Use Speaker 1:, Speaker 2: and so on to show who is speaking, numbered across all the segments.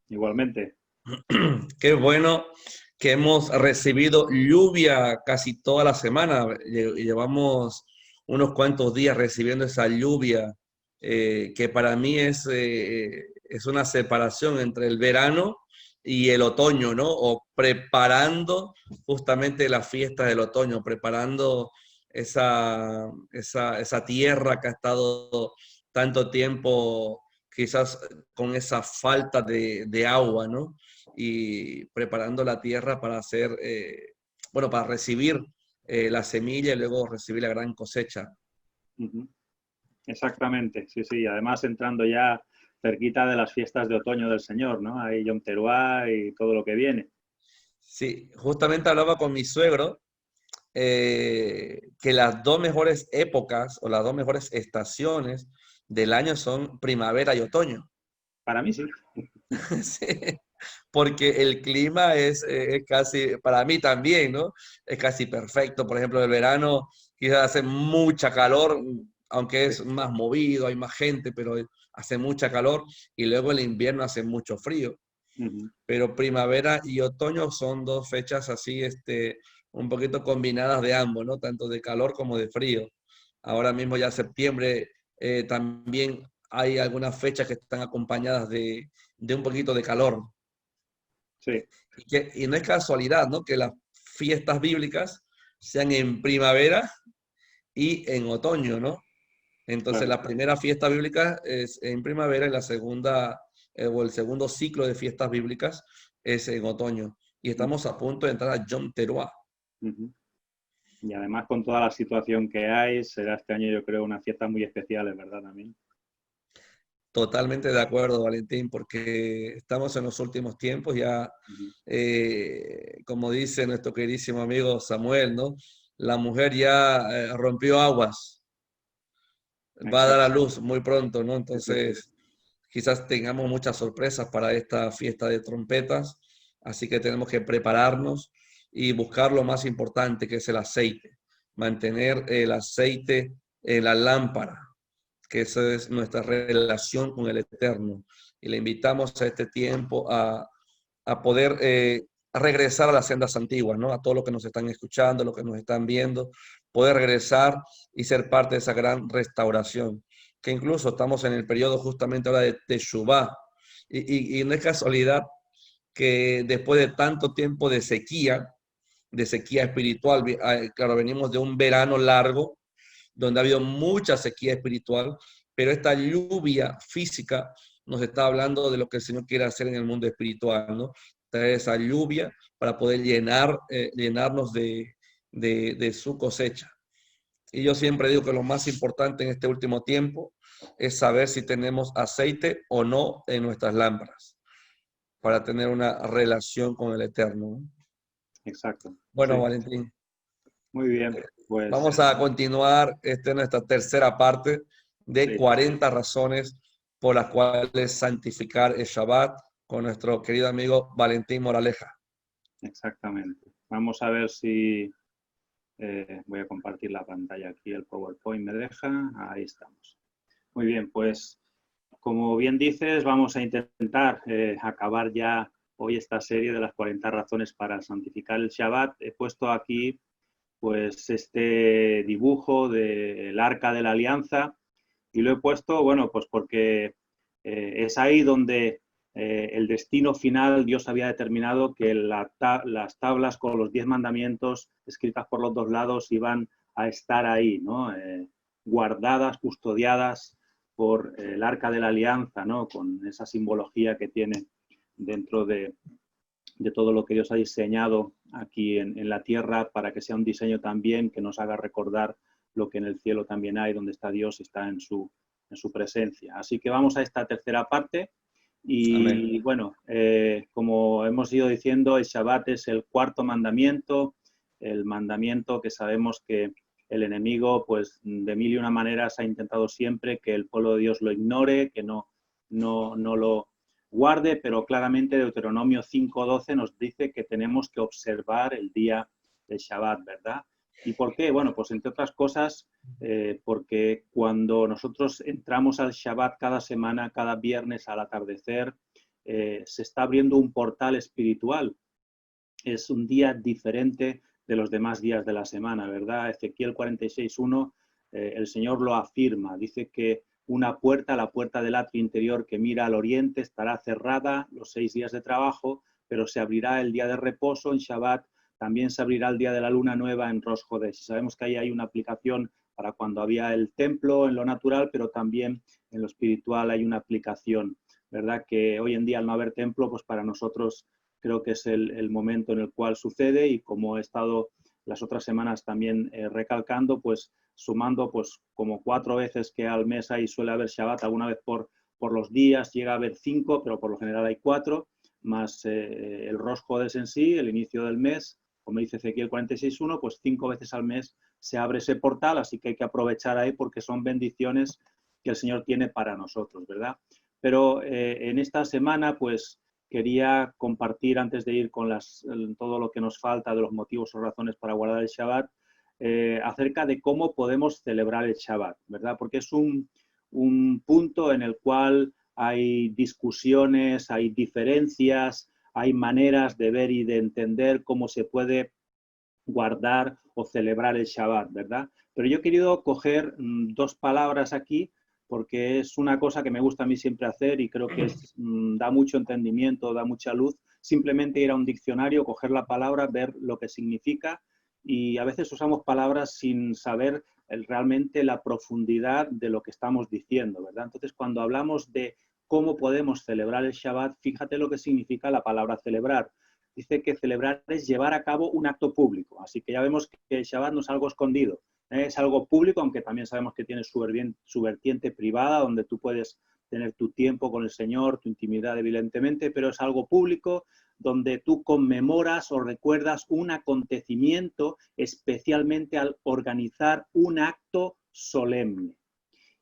Speaker 1: Igualmente.
Speaker 2: Qué bueno que hemos recibido lluvia casi toda la semana. Llevamos unos cuantos días recibiendo esa lluvia, que para mí es una separación entre el verano y el otoño, ¿no? O preparando justamente la fiesta del otoño, preparando esa tierra que ha estado tanto tiempo quizás con esa falta de agua, ¿no? Y preparando la tierra para hacer, bueno, para recibir la semilla y luego recibir la gran cosecha.
Speaker 1: Ujú. Exactamente, sí, sí. Además, entrando ya cerquita de las fiestas de otoño del Señor, ¿no? Ahí Yom Teruá y todo lo que viene.
Speaker 2: Sí, justamente hablaba con mi suegro que las dos mejores épocas o las dos mejores estaciones del año son primavera y otoño.
Speaker 1: Para mí sí.
Speaker 2: Sí, porque el clima es casi, para mí también, ¿no? Es casi perfecto. Por ejemplo, el verano quizás hace mucha calor, aunque
Speaker 1: Sí.
Speaker 2: es más movido, hay más gente, pero hace mucha calor. Y luego el invierno hace mucho frío.
Speaker 1: Ujú.
Speaker 2: Pero primavera y otoño son dos fechas así, un poquito combinadas de ambos, ¿no? Tanto de calor como de frío. Ahora mismo ya septiembre también hay algunas fechas que están acompañadas de un poquito de calor.
Speaker 1: Sí,
Speaker 2: Y no es casualidad, ¿no? Que las fiestas bíblicas sean en primavera y en otoño, ¿no? Entonces,
Speaker 1: claro.
Speaker 2: la primera fiesta bíblica es en primavera y la segunda, o el segundo ciclo de fiestas bíblicas es en otoño. Y estamos a punto de entrar a Yom Teruah.
Speaker 1: Ujú. Y además con toda la situación que hay, será este año yo creo una fiesta muy especial, es verdad también.
Speaker 2: Totalmente de acuerdo, Valentín, porque estamos en los últimos tiempos ya,
Speaker 1: Ujú.
Speaker 2: como dice nuestro queridísimo amigo Samuel, ¿no? La mujer ya rompió aguas, va a dar a
Speaker 1: Exacto.
Speaker 2: luz muy pronto, ¿no?
Speaker 1: Eso sí.
Speaker 2: Entonces, quizás tengamos muchas sorpresas para esta fiesta de trompetas, así que tenemos que prepararnos y buscar lo más importante, que es el aceite, mantener el aceite en la lámpara, que esa es nuestra relación con el Eterno. Y le invitamos a este tiempo a poder regresar a las sendas antiguas, ¿no? A todos los que nos están escuchando, los que nos están viendo, poder regresar y ser parte de esa gran restauración, que incluso estamos en el periodo justamente ahora de Teshuvah, y no es casualidad que después de tanto tiempo de sequía espiritual, claro, venimos de un verano largo, donde ha habido mucha sequía espiritual, pero esta lluvia física nos está hablando de lo que el Señor quiere hacer en el mundo espiritual, ¿no? Traer esa lluvia para poder llenarnos de su cosecha. Y yo siempre digo que lo más importante en este último tiempo es saber si tenemos aceite o no en nuestras lámparas para tener una relación con el Eterno, ¿no?
Speaker 1: Exacto.
Speaker 2: Bueno,
Speaker 1: Sí.
Speaker 2: Valentín,
Speaker 1: Muy bien. Pues
Speaker 2: vamos a continuar nuestra tercera parte de
Speaker 1: sí,
Speaker 2: 40 razones por las cuales santificar el Shabbat con nuestro querido amigo Valentín Moraleja.
Speaker 1: exactamente. Vamos a ver si voy a compartir la pantalla aquí, el PowerPoint me deja. Ahí estamos. Muy bien, pues como bien dices, vamos a intentar acabar ya hoy esta serie de las 40 razones para santificar el Shabbat. He puesto aquí pues este dibujo del Arca de la Alianza y lo he puesto, bueno, pues porque es ahí donde el destino final Dios había determinado que las tablas con los 10 mandamientos escritas por los dos lados iban a estar ahí, ¿no? Guardadas, custodiadas por el Arca de la Alianza, ¿no? Con esa simbología que tiene dentro de todo lo que Dios ha diseñado aquí en la tierra para que sea un diseño también que nos haga recordar lo que en el cielo también hay, donde está Dios, está en su presencia. Así que vamos a esta tercera parte
Speaker 2: Amén.
Speaker 1: y bueno, como hemos ido diciendo, el Shabbat es el cuarto mandamiento, el mandamiento que sabemos que el enemigo, pues de mil y una maneras ha intentado siempre que el pueblo de Dios lo ignore, que no lo guarde, pero claramente Deuteronomio 5:12 nos dice que tenemos que observar el día del Shabbat, ¿verdad? ¿Y por qué? Bueno, pues entre otras cosas, porque cuando nosotros entramos al Shabbat cada semana, cada viernes al atardecer, se está abriendo un portal espiritual. Es un día diferente de los demás días de la semana, ¿verdad? Ezequiel 46:1, el Señor lo afirma, dice que una puerta, la puerta del atrio interior que mira al oriente, estará cerrada los 6 días de trabajo, pero se abrirá el día de reposo en Shabbat, también se abrirá el día de la luna nueva en Rosh Hodesh. Sabemos que ahí hay una aplicación para cuando había el templo en lo natural, pero también en lo espiritual hay una aplicación, ¿verdad? Que hoy en día al no haber templo, pues para nosotros creo que es el momento en el cual sucede, y como he estado las otras semanas también recalcando, pues sumando pues como 4 veces que al mes ahí suele haber Shabbat, alguna vez por los días llega a haber 5, pero por lo general hay 4, más el Rosh Hodesh en sí, el inicio del mes, como dice Ezequiel 46:1, pues 5 veces al mes se abre ese portal, así que hay que aprovechar ahí porque son bendiciones que el Señor tiene para nosotros, ¿verdad? Pero en esta semana, pues quería compartir, antes de ir con todo lo que nos falta de los motivos o razones para guardar el Shabbat, acerca de cómo podemos celebrar el Shabbat, ¿verdad? Porque es un punto en el cual hay discusiones, hay diferencias, hay maneras de ver y de entender cómo se puede guardar o celebrar el Shabbat, ¿verdad? Pero yo he querido coger 2 palabras aquí porque es una cosa que me gusta a mí siempre hacer y creo que da mucho entendimiento, da mucha luz. Simplemente ir a un diccionario, coger la palabra, ver lo que significa, y a veces usamos palabras sin saber realmente la profundidad de lo que estamos diciendo, ¿verdad? Entonces, cuando hablamos de cómo podemos celebrar el Shabbat, fíjate lo que significa la palabra celebrar. Dice que celebrar es llevar a cabo un acto público. Así que ya vemos que el Shabbat no es algo escondido, es algo público, aunque también sabemos que tiene su vertiente privada, donde tú puedes tener tu tiempo con el Señor, tu intimidad evidentemente, pero es algo público donde tú conmemoras o recuerdas un acontecimiento, especialmente al organizar un acto solemne.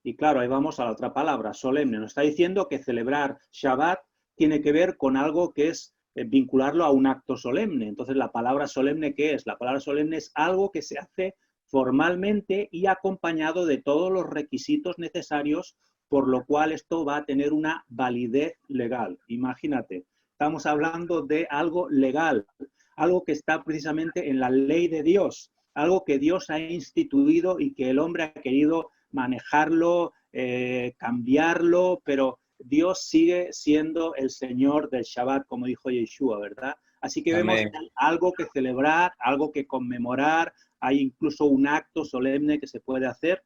Speaker 1: Y claro, ahí vamos a la otra palabra, solemne. Nos está diciendo que celebrar Shabbat tiene que ver con algo que es vincularlo a un acto solemne. Entonces, la palabra solemne, ¿qué es? La palabra solemne es algo que se hace formalmente y acompañado de todos los requisitos necesarios, por lo cual esto va a tener una validez legal. Imagínate, estamos hablando de algo legal, algo que está precisamente en la ley de Dios, algo que Dios ha instituido y que el hombre ha querido manejarlo, cambiarlo, pero Dios sigue siendo el Señor del Shabbat, como dijo Yeshua, ¿verdad? Así que vemos algo que celebrar, algo que conmemorar, hay incluso un acto solemne que se puede hacer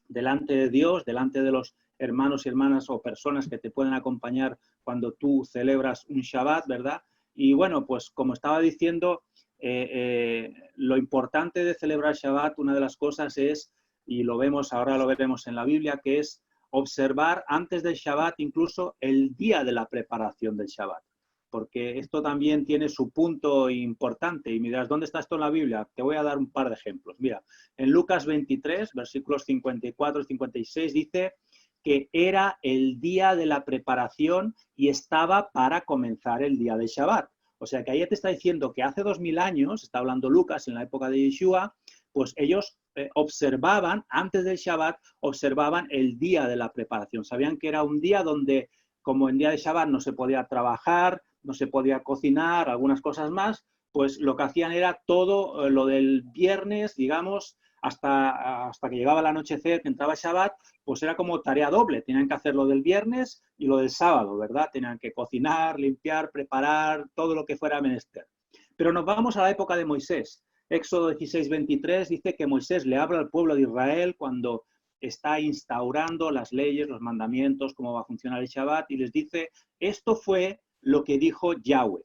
Speaker 1: delante de Dios, delante de los hermanos y hermanas o personas que te pueden acompañar cuando tú celebras un Shabbat, ¿verdad? Y bueno, pues como estaba diciendo, lo importante de celebrar Shabbat, una de las cosas es, y lo vemos, ahora lo veremos en la Biblia, que es observar antes del Shabbat incluso el día de la preparación del Shabbat, porque esto también tiene su punto importante. Y me dirás, ¿dónde está esto en la Biblia? Te voy a dar un par de ejemplos. Mira, en Lucas 23, versículos 54 y 56, dice que era el día de la preparación y estaba para comenzar el día de Shabbat. O sea que ahí te está diciendo que hace 2000 años, está hablando Lucas en la época de Yeshua, pues ellos observaban, antes del Shabbat, observaban el día de la preparación. Sabían que era un día donde, como en día de Shabbat no se podía trabajar, no se podía cocinar, algunas cosas más, pues lo que hacían era todo lo del viernes, digamos, hasta que llegaba el anochecer, que entraba Shabbat, pues era como tarea doble. Tenían que hacer lo del viernes y lo del sábado, ¿verdad? Tenían que cocinar, limpiar, preparar, todo lo que fuera menester. Pero nos vamos a la época de Moisés. Éxodo 16:23 dice que Moisés le habla al pueblo de Israel cuando está instaurando las leyes, los mandamientos, cómo va a funcionar el Shabbat, y les dice, esto fue lo que dijo Yahweh.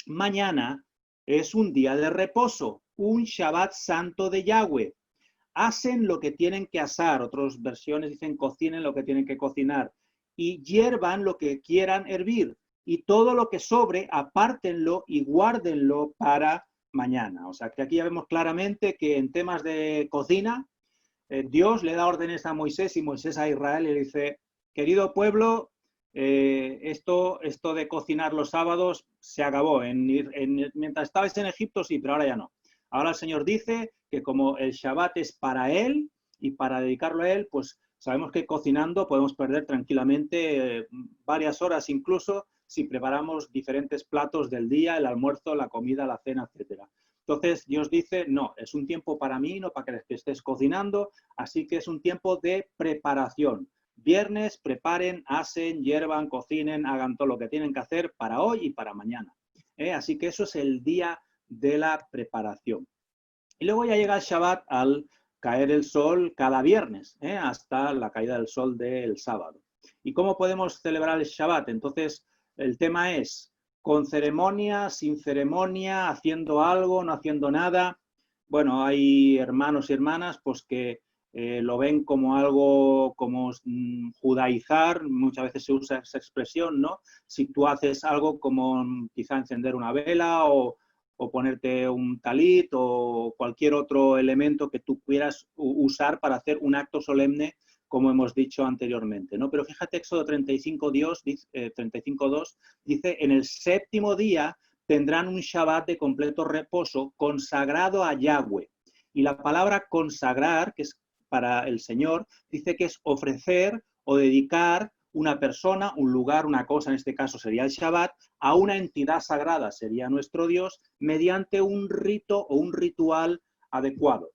Speaker 1: Mañana es un día de reposo, un Shabbat santo de Yahweh. Hacen lo que tienen que hacer, otras versiones dicen cocinen lo que tienen que cocinar, y hiervan lo que quieran hervir, y todo lo que sobre, apártenlo y guárdenlo para mañana. O sea que aquí ya vemos claramente que en temas de cocina, Dios le da órdenes a Moisés y Moisés a Israel y le dice, querido pueblo, esto de cocinar los sábados se acabó. Mientras estabais en Egipto sí, pero ahora ya no. Ahora el Señor dice que como el Shabbat es para Él y para dedicarlo a Él, pues sabemos que cocinando podemos perder tranquilamente varias horas incluso si preparamos diferentes platos del día, el almuerzo, la comida, la cena, etcétera. Entonces Dios dice, no, es un tiempo para mí, no para que estés cocinando, así que es un tiempo de preparación. Viernes, preparen, hacen, hiervan, cocinen, hagan todo lo que tienen que hacer para hoy y para mañana. Así que eso es el día de la preparación. Y luego ya llega el Shabbat al caer el sol cada viernes, hasta la caída del sol del sábado. ¿Y cómo podemos celebrar el Shabbat? Entonces, el tema es con ceremonia, sin ceremonia, haciendo algo, no haciendo nada. Bueno, hay hermanos y hermanas pues que lo ven como algo, como judaizar, muchas veces se usa esa expresión, ¿no? Si tú haces algo como quizá encender una vela o ponerte un talit o cualquier otro elemento que tú quieras usar para hacer un acto solemne, como hemos dicho anteriormente, ¿no? Pero fíjate, Éxodo 35:2 dice, en el séptimo día tendrán un Shabbat de completo reposo consagrado a Yahweh. Y la palabra consagrar, que es para el Señor, dice que es ofrecer o dedicar una persona, un lugar, una cosa, en este caso sería el Shabbat, a una entidad sagrada, sería nuestro Dios, mediante un rito o un ritual adecuado.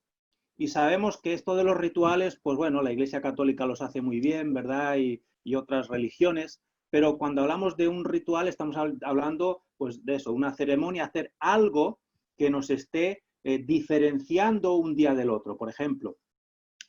Speaker 1: Y sabemos que esto de los rituales, pues bueno, la Iglesia Católica los hace muy bien, ¿verdad? Y otras religiones, pero cuando hablamos de un ritual estamos hablando pues de eso, una ceremonia, hacer algo que nos esté diferenciando un día del otro. Por ejemplo,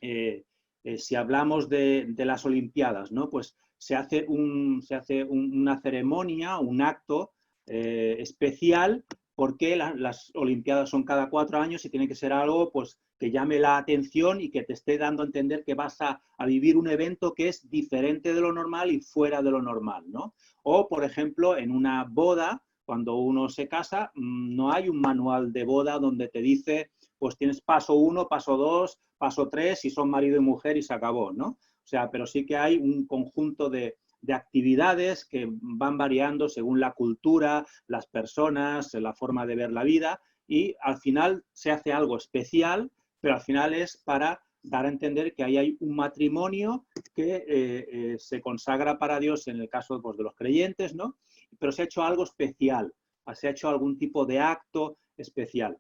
Speaker 1: si hablamos de las Olimpiadas, ¿no? Pues se hace una ceremonia, un acto especial, porque las Olimpiadas son cada 4 años y tiene que ser algo pues, que llame la atención y que te esté dando a entender que vas a vivir un evento que es diferente de lo normal y fuera de lo normal, ¿no? O, por ejemplo, en una boda, cuando uno se casa, no hay un manual de boda donde te dice, pues tienes paso 1, paso 2, paso 3, si son marido y mujer y se acabó, ¿no? O sea, pero sí que hay un conjunto de actividades que van variando según la cultura, las personas, la forma de ver la vida y al final se hace algo especial, pero al final es para dar a entender que ahí hay un matrimonio que se consagra para Dios en el caso pues, de los creyentes, ¿no? Pero se ha hecho algo especial, se ha hecho algún tipo de acto especial.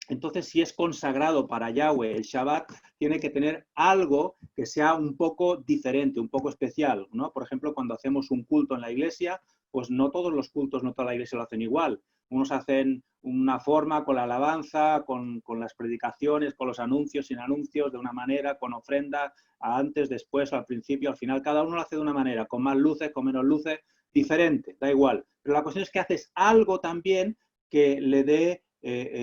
Speaker 1: Entonces, si es consagrado para Yahweh el Shabbat, tiene que tener algo que sea un poco diferente, un poco especial, ¿no? Por ejemplo, cuando hacemos un culto en la iglesia, pues no todos los cultos, no toda la iglesia lo hacen igual. Unos hacen una forma con la alabanza, con las predicaciones, con los anuncios, sin anuncios, de una manera, con ofrenda, antes, después, al principio, al final. Cada uno lo hace de una manera, con más luces, con menos luces, diferente, da igual. Pero la cuestión es que haces algo también que le dé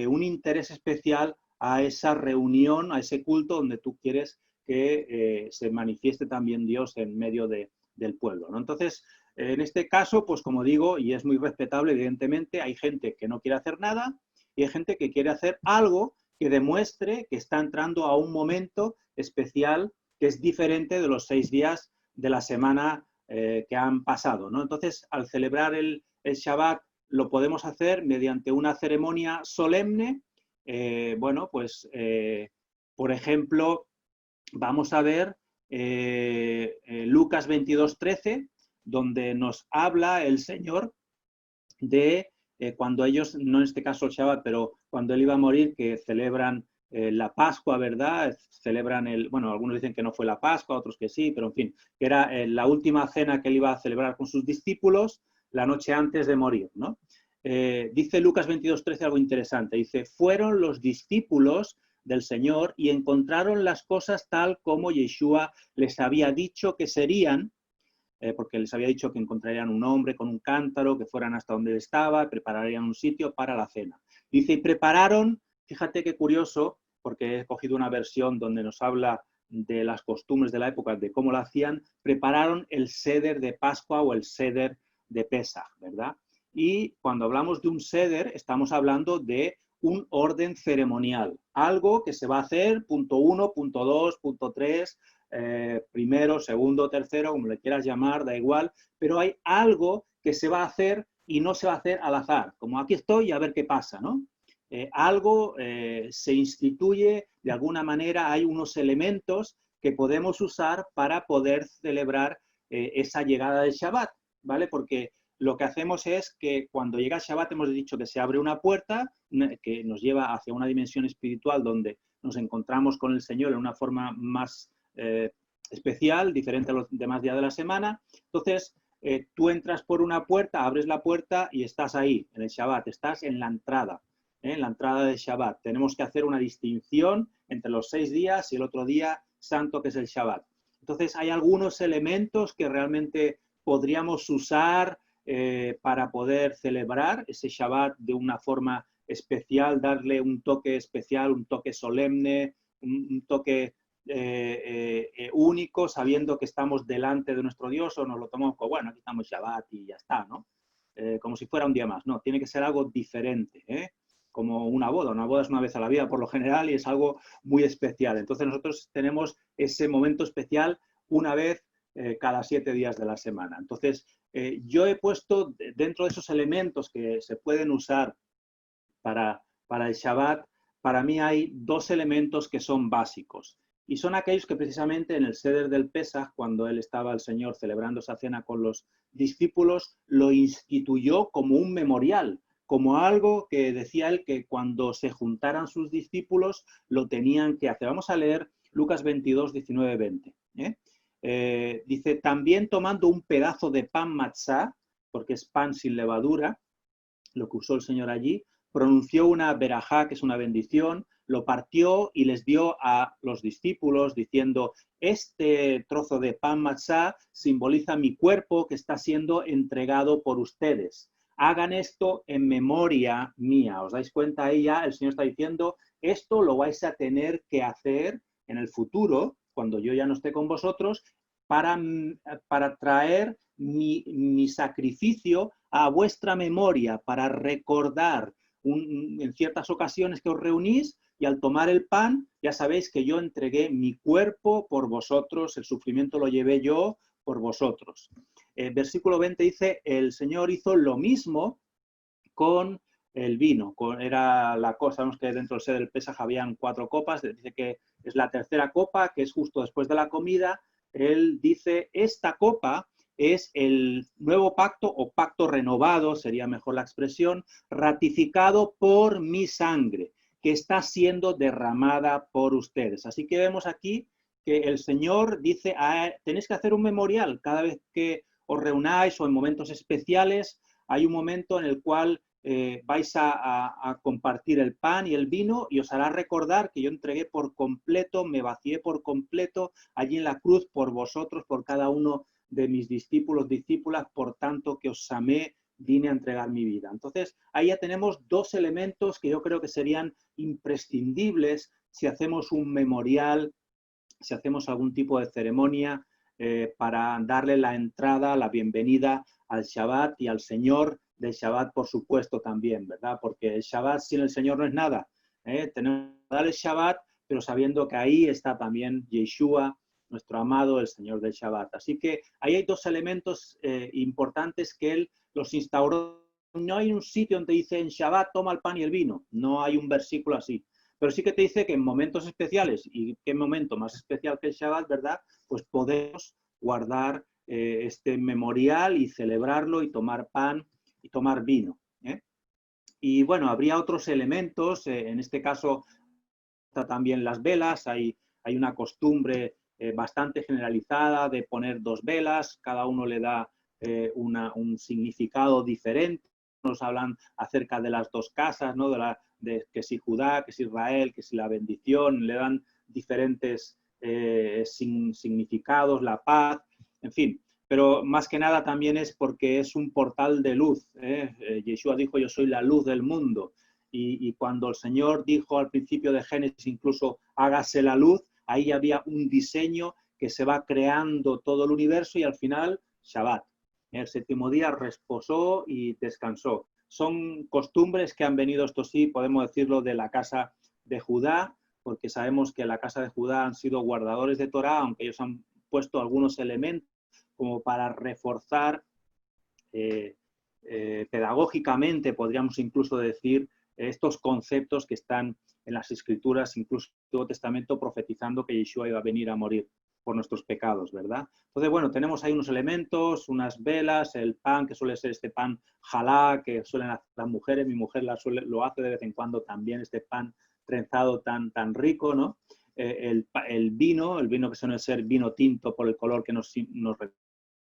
Speaker 1: un interés especial a esa reunión, a ese culto donde tú quieres que se manifieste también Dios en medio del pueblo, ¿no? Entonces, en este caso, pues como digo, y es muy respetable, evidentemente, hay gente que no quiere hacer nada y hay gente que quiere hacer algo que demuestre que está entrando a un momento especial que es diferente de los 6 días de la semana que han pasado, ¿no? Entonces, al celebrar el Shabbat, lo podemos hacer mediante una ceremonia solemne. Bueno, pues, por ejemplo, vamos a ver Lucas 22:13, donde nos habla el Señor de cuando ellos, no en este caso el Shabbat, pero cuando Él iba a morir, que celebran la Pascua, ¿verdad? Celebran bueno, algunos dicen que no fue la Pascua, otros que sí, pero en fin, que era la última cena que Él iba a celebrar con sus discípulos la noche antes de morir, ¿no? Dice Lucas 22:13 algo interesante, dice, fueron los discípulos del Señor y encontraron las cosas tal como Yeshua les había dicho que serían, porque les había dicho que encontrarían un hombre con un cántaro, que fueran hasta donde él estaba, prepararían un sitio para la cena. Dice, y prepararon, fíjate qué curioso, porque he cogido una versión donde nos habla de las costumbres de la época, de cómo lo hacían, prepararon el seder de Pascua o el seder de Pesaj, ¿verdad? Y cuando hablamos de un seder, estamos hablando de un orden ceremonial, algo que se va a hacer, punto 1, punto 2, punto 3, primero, segundo, tercero, como le quieras llamar, da igual, pero hay algo que se va a hacer y no se va a hacer al azar, como aquí estoy y a ver qué pasa, ¿no? algo se instituye, de alguna manera hay unos elementos que podemos usar para poder celebrar esa llegada del Shabbat, ¿vale? Porque lo que hacemos es que cuando llega el Shabbat hemos dicho que se abre una puerta que nos lleva hacia una dimensión espiritual donde nos encontramos con el Señor en una forma más especial, diferente a los demás días de la semana. Entonces, tú entras por una puerta, abres la puerta y estás ahí, en el Shabbat, estás en la entrada del Shabbat. Tenemos que hacer una distinción entre los 6 días y el otro día santo que es el Shabbat. Entonces, hay algunos elementos que realmente podríamos usar para poder celebrar ese Shabbat de una forma especial, darle un toque especial, un toque solemne, un toque único, sabiendo que estamos delante de nuestro Dios, o nos lo tomamos como, bueno, aquí estamos Shabbat y ya está, ¿no? Como si fuera un día más. No, tiene que ser algo diferente, como una boda. Una boda es una vez a la vida por lo general y es algo muy especial. Entonces nosotros tenemos ese momento especial una vez cada 7 días de la semana. Entonces, yo he puesto dentro de esos elementos que se pueden usar para el Shabbat, para mí hay 2 elementos que son básicos. Y son aquellos que precisamente en el Seder del Pesaj, cuando él estaba el Señor celebrando esa cena con los discípulos, lo instituyó como un memorial, como algo que decía él que cuando se juntaran sus discípulos lo tenían que hacer. Vamos a leer Lucas 22, 19, 20. Dice, también tomando un pedazo de pan matzá, porque es pan sin levadura, lo que usó el Señor allí, pronunció una berajá, que es una bendición, lo partió y les dio a los discípulos diciendo, este trozo de pan matzá simboliza mi cuerpo que está siendo entregado por ustedes. Hagan esto en memoria mía. ¿Os dais cuenta? Ahí ya el Señor está diciendo, esto lo vais a tener que hacer en el futuro, cuando yo ya no esté con vosotros, para traer mi sacrificio a vuestra memoria, para recordar en ciertas ocasiones que os reunís y al tomar el pan, ya sabéis que yo entregué mi cuerpo por vosotros, el sufrimiento lo llevé yo por vosotros. Versículo 20 dice, el Señor hizo lo mismo con el vino. Era la cosa, sabemos que dentro del Seder del Pesaj habían 4 copas, dice que es la tercera copa, que es justo después de la comida. Él dice, esta copa es el nuevo pacto o pacto renovado, sería mejor la expresión, ratificado por mi sangre, que está siendo derramada por ustedes. Así que vemos aquí que el Señor dice, tenéis que hacer un memorial cada vez que os reunáis o en momentos especiales. Hay un momento en el cual vais a compartir el pan y el vino y os hará recordar que yo entregué por completo, me vacié por completo allí en la cruz por vosotros, por cada uno de mis discípulos, discípulas, por tanto que os amé, vine a entregar mi vida. Entonces, ahí ya tenemos 2 elementos que yo creo que serían imprescindibles si hacemos un memorial, si hacemos algún tipo de ceremonia para darle la entrada, la bienvenida al Shabbat y al Señor del Shabbat, por supuesto, también, ¿verdad? Porque el Shabbat sin el Señor no es nada. Tenemos que dar el Shabbat, pero sabiendo que ahí está también Yeshua, nuestro amado, el Señor del Shabbat. Así que ahí hay 2 elementos importantes que Él los instauró. No hay un sitio donde dice en Shabbat toma el pan y el vino. No hay un versículo así. Pero sí que te dice que en momentos especiales, y qué momento más especial que el Shabbat, ¿verdad? Pues podemos guardar este memorial y celebrarlo y tomar pan y tomar vino. Y bueno, habría otros elementos, en este caso también las velas, hay una costumbre bastante generalizada de poner 2 velas, cada uno le da un significado diferente. Nos hablan acerca de las 2 casas, ¿no? De que si Judá, que si Israel, que si la bendición, le dan diferentes significados, la paz, en fin. Pero más que nada también es porque es un portal de luz. Yeshua dijo, yo soy la luz del mundo. Y cuando el Señor dijo al principio de Génesis, incluso hágase la luz, ahí había un diseño que se va creando todo el universo y al final, Shabbat. El 7º día reposó y descansó. Son costumbres que han venido, esto sí, podemos decirlo, de la casa de Judá, porque sabemos que la casa de Judá han sido guardadores de Torá, aunque ellos han puesto algunos elementos como para reforzar pedagógicamente, podríamos incluso decir, estos conceptos que están en las Escrituras, incluso en el Antiguo Testamento, profetizando que Yeshua iba a venir a morir por nuestros pecados, ¿verdad? Entonces, bueno, tenemos ahí unos elementos, unas velas, el pan, que suele ser este pan jalá, que suelen hacer las mujeres, mi mujer lo hace de vez en cuando también, este pan trenzado tan rico, ¿no? El vino que suele ser vino tinto por el color que nos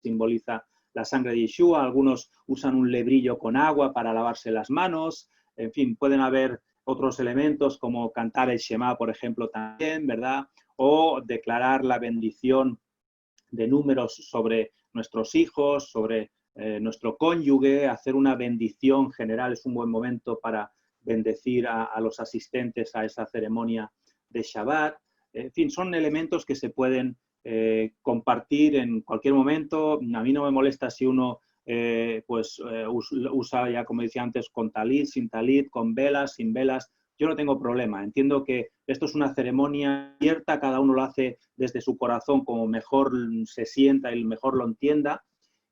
Speaker 1: simboliza la sangre de Yeshua. Algunos usan un lebrillo con agua para lavarse las manos. En fin, pueden haber otros elementos como cantar el Shema, por ejemplo, también, ¿verdad? O declarar la bendición de números sobre nuestros hijos, sobre nuestro cónyuge, hacer una bendición general. Es un buen momento para bendecir a los asistentes a esa ceremonia de Shabbat. En fin, son elementos que se pueden compartir en cualquier momento. A mí no me molesta si uno usa, ya como decía antes, con talit, sin talit, con velas, sin velas. Yo no tengo problema. Entiendo que esto es una ceremonia abierta, cada uno lo hace desde su corazón como mejor se sienta y mejor lo entienda.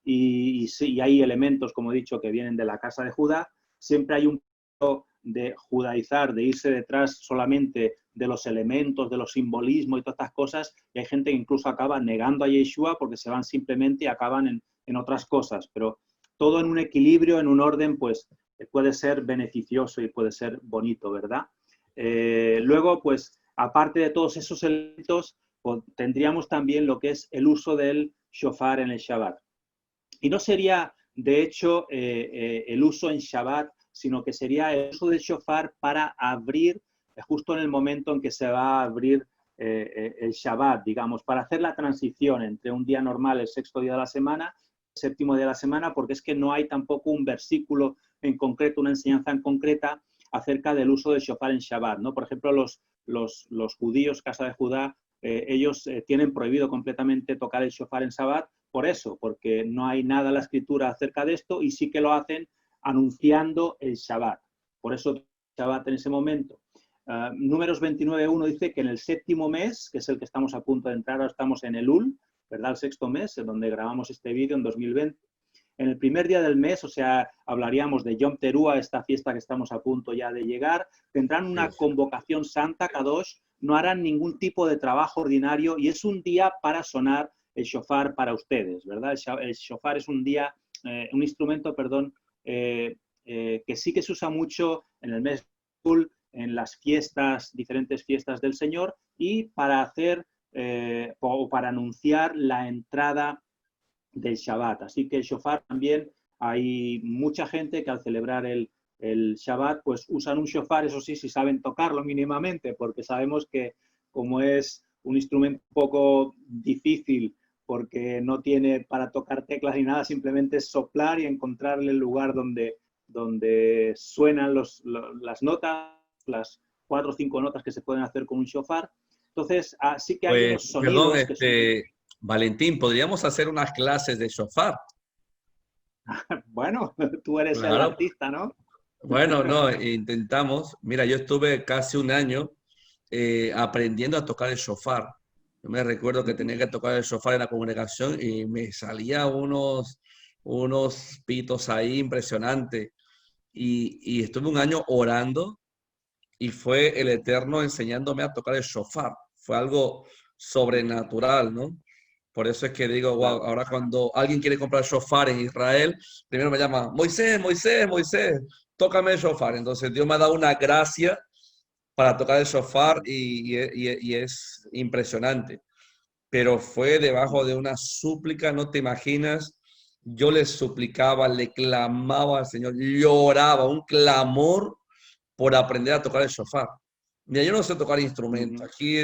Speaker 1: Y sí, hay elementos, como he dicho, que vienen de la casa de Judá. Siempre hay un poco de judaizar, de irse detrás solamente de los elementos, de los simbolismos y todas estas cosas, y hay gente que incluso acaba negando a Yeshua porque se van simplemente y acaban en otras cosas, pero todo en un equilibrio, en un orden, pues puede ser beneficioso y puede ser bonito, ¿verdad? Luego, pues, aparte de todos esos elementos, pues, tendríamos también lo que es el uso del shofar en el Shabbat. Y no sería, de hecho, el uso en Shabbat, sino que sería el uso del shofar para abrir, justo en el momento en que se va a abrir el Shabbat, digamos, para hacer la transición entre un día normal, el sexto día de la semana, el séptimo día de la semana, porque es que no hay tampoco un versículo en concreto, una enseñanza en concreta acerca del uso del shofar en Shabbat, ¿no? Por ejemplo, los judíos, casa de Judá, ellos tienen prohibido completamente tocar el shofar en Shabbat por eso, porque no hay nada en la escritura acerca de esto y sí que lo hacen anunciando el Shabbat. Por eso el Shabbat en ese momento. Números 29.1 dice que en el séptimo mes, que es el que estamos a punto de entrar, ahora estamos en Elul, ¿verdad? El sexto mes, en donde grabamos este vídeo en 2020. En el primer día del mes, o sea, hablaríamos de Yom Teruah, esta fiesta que estamos a punto ya de llegar, tendrán una convocación santa, Kadosh, no harán ningún tipo de trabajo ordinario y es un día para sonar el shofar para ustedes, ¿verdad? El shofar es un instrumento, que sí que se usa mucho en el mes de Elul, en las fiestas, diferentes fiestas del Señor y para hacer o para anunciar la entrada del Shabbat. Así que el shofar también, hay mucha gente que al celebrar el Shabbat, pues usan un shofar, eso sí, si saben tocarlo mínimamente, porque sabemos que como es un instrumento un poco difícil, porque no tiene para tocar teclas ni nada, simplemente es soplar y encontrarle el lugar donde suenan las notas, las 4 o 5 notas que se pueden hacer con un shofar. Entonces, sí que hay unos sonidos
Speaker 2: perdón,
Speaker 1: que son...
Speaker 2: Valentín, podríamos hacer unas clases de shofar.
Speaker 1: Bueno, tú eres el
Speaker 2: Claro.
Speaker 1: artista, ¿no?
Speaker 2: Bueno, no, intentamos. Mira, yo estuve casi un año aprendiendo a tocar el shofar. Yo me recuerdo que tenía que tocar el shofar en la congregación y me salía unos pitos ahí impresionantes. Y estuve un año orando y fue el Eterno enseñándome a tocar el shofar. Fue algo sobrenatural, ¿no? Por eso es que digo, wow,
Speaker 1: Claro.
Speaker 2: ahora cuando alguien quiere comprar shofar en Israel, primero me llama, Moisés, Moisés, Moisés, tócame el shofar. Entonces Dios me ha dado una gracia para tocar el shofar y es impresionante. Pero fue debajo de una súplica, no te imaginas. Yo le suplicaba, le clamaba al Señor, lloraba, un clamor por aprender a tocar el shofar. Mira, yo no sé tocar instrumentos. Aquí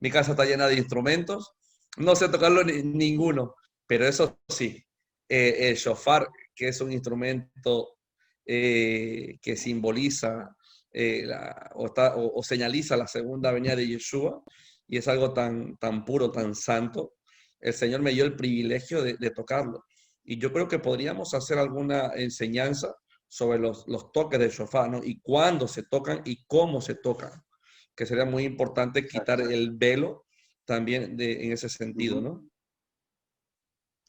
Speaker 2: mi casa está llena de instrumentos. No sé tocarlo ninguno. Pero eso sí, el shofar, que es un instrumento que simboliza o señaliza la segunda venida de Yeshua, y es algo tan puro, tan santo, el Señor me dio el privilegio de tocarlo. Y yo creo que podríamos hacer alguna enseñanza sobre los toques del shofar, ¿no? Y cuándo se tocan y cómo se tocan, que sería muy importante quitar el velo también en ese sentido, ¿no?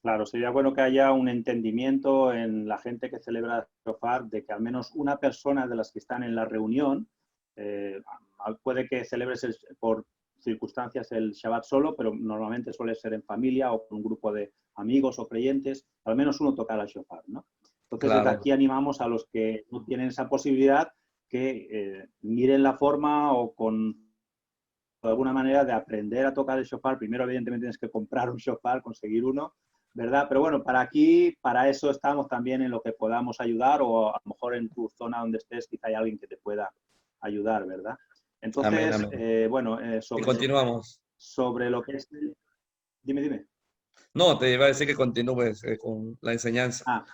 Speaker 1: Claro, sería bueno que haya un entendimiento en la gente que celebra el shofar de que al menos una persona de las que están en la reunión, eh, puede que celebres por circunstancias el Shabbat solo, pero normalmente suele ser en familia o con un grupo de amigos o creyentes, al menos uno toca el shofar, ¿no? Entonces, desde
Speaker 2: Claro,
Speaker 1: aquí animamos a los que no tienen esa posibilidad que miren la forma o con de alguna manera de aprender a tocar el shofar. Primero, evidentemente, tienes que comprar un shofar, conseguir uno, ¿verdad? Pero bueno, para aquí, para eso estamos también en lo que podamos ayudar o a lo mejor en tu zona donde estés, quizá hay alguien que te pueda ayudar, ¿verdad?
Speaker 2: amén,
Speaker 1: Entonces,
Speaker 2: amén.
Speaker 1: bueno,
Speaker 2: Y continuamos.
Speaker 1: sobre lo que es... Dime, dime.
Speaker 2: No, te iba a decir que continúes con la enseñanza.
Speaker 1: Ah,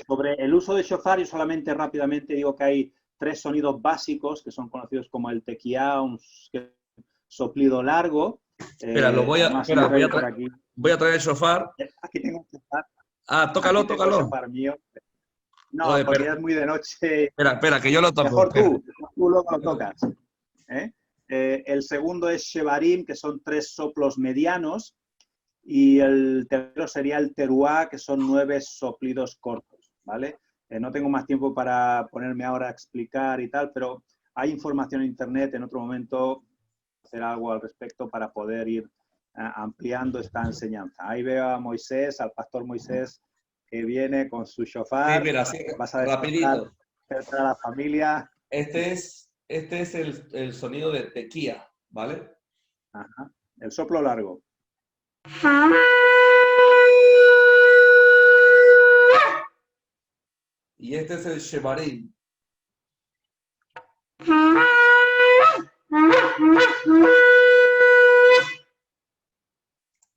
Speaker 1: sobre el uso de shofar, yo solamente rápidamente digo que hay 3 sonidos básicos que son conocidos como el tequía, un soplido largo.
Speaker 2: Espera,
Speaker 1: Además,
Speaker 2: espera,
Speaker 1: siempre hay por aquí.
Speaker 2: voy a traer el shofar.
Speaker 1: Aquí tengo un shofar.
Speaker 2: Ah, tócalo,
Speaker 1: Aquí tengo el
Speaker 2: tócalo.
Speaker 1: shofar mío. No,
Speaker 2: Oye,
Speaker 1: porque ya es muy de noche.
Speaker 2: espera, que yo lo toco.
Speaker 1: Mejor
Speaker 2: Espera.
Speaker 1: tú luego lo tocas. ¿Eh? El segundo es shevarim, que son 3 soplos medianos. Y el tercero sería el teruá, que son 9 soplidos cortos, ¿vale? No tengo más tiempo para ponerme ahora a explicar y tal, pero hay información en internet, en otro momento hacer algo al respecto para poder ir ampliando esta enseñanza. Ahí veo a Moisés, al pastor Moisés, que viene con su
Speaker 2: Sí,
Speaker 1: shofar,
Speaker 2: mira, sí,
Speaker 1: vas a despertar
Speaker 2: rapidito.
Speaker 1: a la familia.
Speaker 2: Este es el sonido de tequía, ¿vale?
Speaker 1: Ajá. El soplo largo.
Speaker 2: Y este es el shevarim.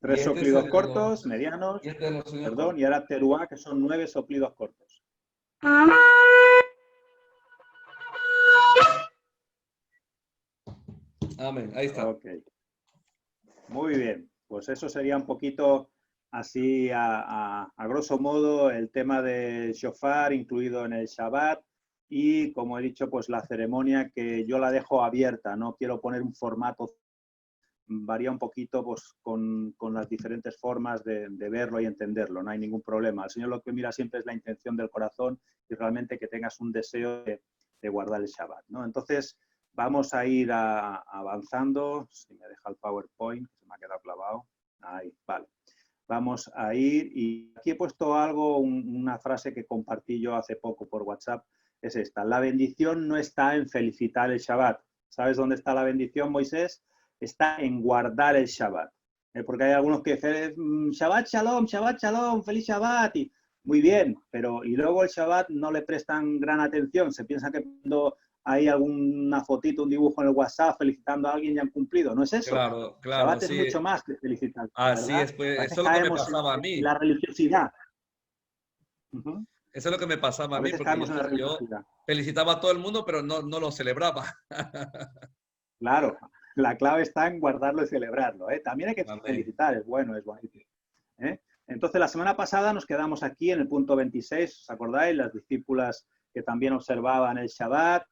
Speaker 2: Y
Speaker 1: Tres
Speaker 2: este es
Speaker 1: soplidos cortos, medianos,
Speaker 2: y este es los sonidos
Speaker 1: perdón,
Speaker 2: cortos.
Speaker 1: y ahora teruá, que son 9 soplidos cortos.
Speaker 2: Amén, ahí está.
Speaker 1: Ok, muy bien. Pues eso sería un poquito así, a grosso modo, el tema del shofar incluido en el Shabbat y, como he dicho, pues la ceremonia que yo la dejo abierta. No quiero poner un formato, varía un poquito pues, con las diferentes formas de verlo y entenderlo. No hay ningún problema. El Señor lo que mira siempre es la intención del corazón y realmente que tengas un deseo de guardar el Shabbat, ¿no? Entonces, vamos a ir avanzando. Si me deja el PowerPoint, se me ha quedado clavado. Ahí, vale. Vamos a ir y aquí he puesto algo, una frase que compartí yo hace poco por WhatsApp, es esta. La bendición no está en felicitar el Shabbat. ¿Sabes dónde está la bendición, Moisés? Está en guardar el Shabbat. Porque hay algunos que dicen, Shabbat Shalom, feliz Shabbat. Y, muy bien, pero y luego el Shabbat no le prestan gran atención. Se piensa que cuando hay alguna fotito, un dibujo en el WhatsApp felicitando a alguien ya han cumplido. No es eso.
Speaker 2: Claro, claro,
Speaker 1: Shabbat es
Speaker 2: sí.
Speaker 1: mucho más que felicitar,
Speaker 2: Así
Speaker 1: ¿verdad?
Speaker 2: es, pues
Speaker 1: A
Speaker 2: eso
Speaker 1: veces
Speaker 2: es lo que me
Speaker 1: caemos
Speaker 2: pasaba a
Speaker 1: en
Speaker 2: mí.
Speaker 1: la religiosidad. Uh-huh.
Speaker 2: Eso es lo que me pasaba a
Speaker 1: A
Speaker 2: mí,
Speaker 1: veces
Speaker 2: porque
Speaker 1: caemos en la
Speaker 2: yo
Speaker 1: religiosidad.
Speaker 2: felicitaba a todo el mundo, pero no lo celebraba.
Speaker 1: Claro, la clave está en guardarlo y celebrarlo, ¿eh? También hay que
Speaker 2: Amén.
Speaker 1: felicitar, es bueno, es bonito, ¿eh? Entonces, la semana pasada nos quedamos aquí en el punto 26, ¿os acordáis? Las discípulas que también observaban el Shabbat,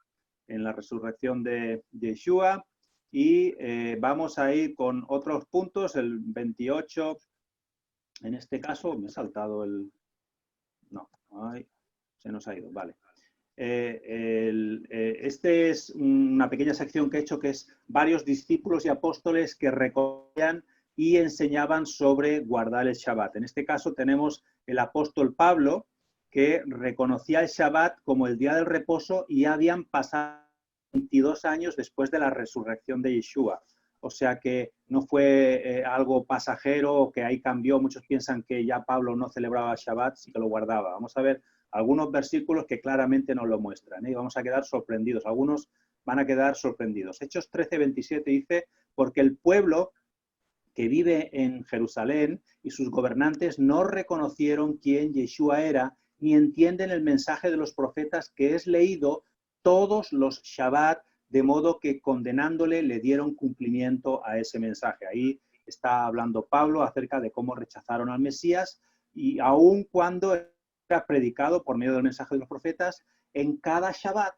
Speaker 1: en la resurrección de Yeshua, y vamos a ir con otros puntos, el 28, en este caso, me he saltado el... No, ay, se nos ha ido, vale. Este es una pequeña sección que he hecho, que es varios discípulos y apóstoles que recogían y enseñaban sobre guardar el Shabbat. En este caso tenemos el apóstol Pablo, que reconocía el Shabbat como el día del reposo y habían pasado 22 años después de la resurrección de Yeshua. O sea que no fue algo pasajero o que ahí cambió. Muchos piensan que ya Pablo no celebraba Shabbat, sí que lo guardaba. Vamos a ver algunos versículos que claramente nos lo muestran, ¿eh? Y vamos a quedar sorprendidos. Algunos van a quedar sorprendidos. Hechos 13, 27 dice, porque el pueblo que vive en Jerusalén y sus gobernantes no reconocieron quién Yeshua era, ni entienden el mensaje de los profetas que es leído todos los Shabbat, de modo que condenándole le dieron cumplimiento a ese mensaje. Ahí está hablando Pablo acerca de cómo rechazaron al Mesías y aun cuando era predicado por medio del mensaje de los profetas en cada Shabbat.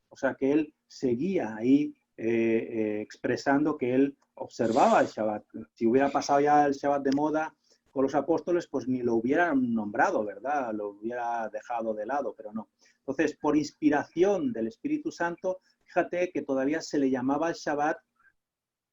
Speaker 1: O sea que él seguía ahí expresando que él observaba el Shabbat. Si hubiera pasado ya el Shabbat de moda,
Speaker 3: con los apóstoles, pues ni lo hubieran nombrado, ¿verdad? Lo hubiera dejado de lado, pero no. Entonces, por inspiración del Espíritu Santo, fíjate que todavía se le llamaba el Shabbat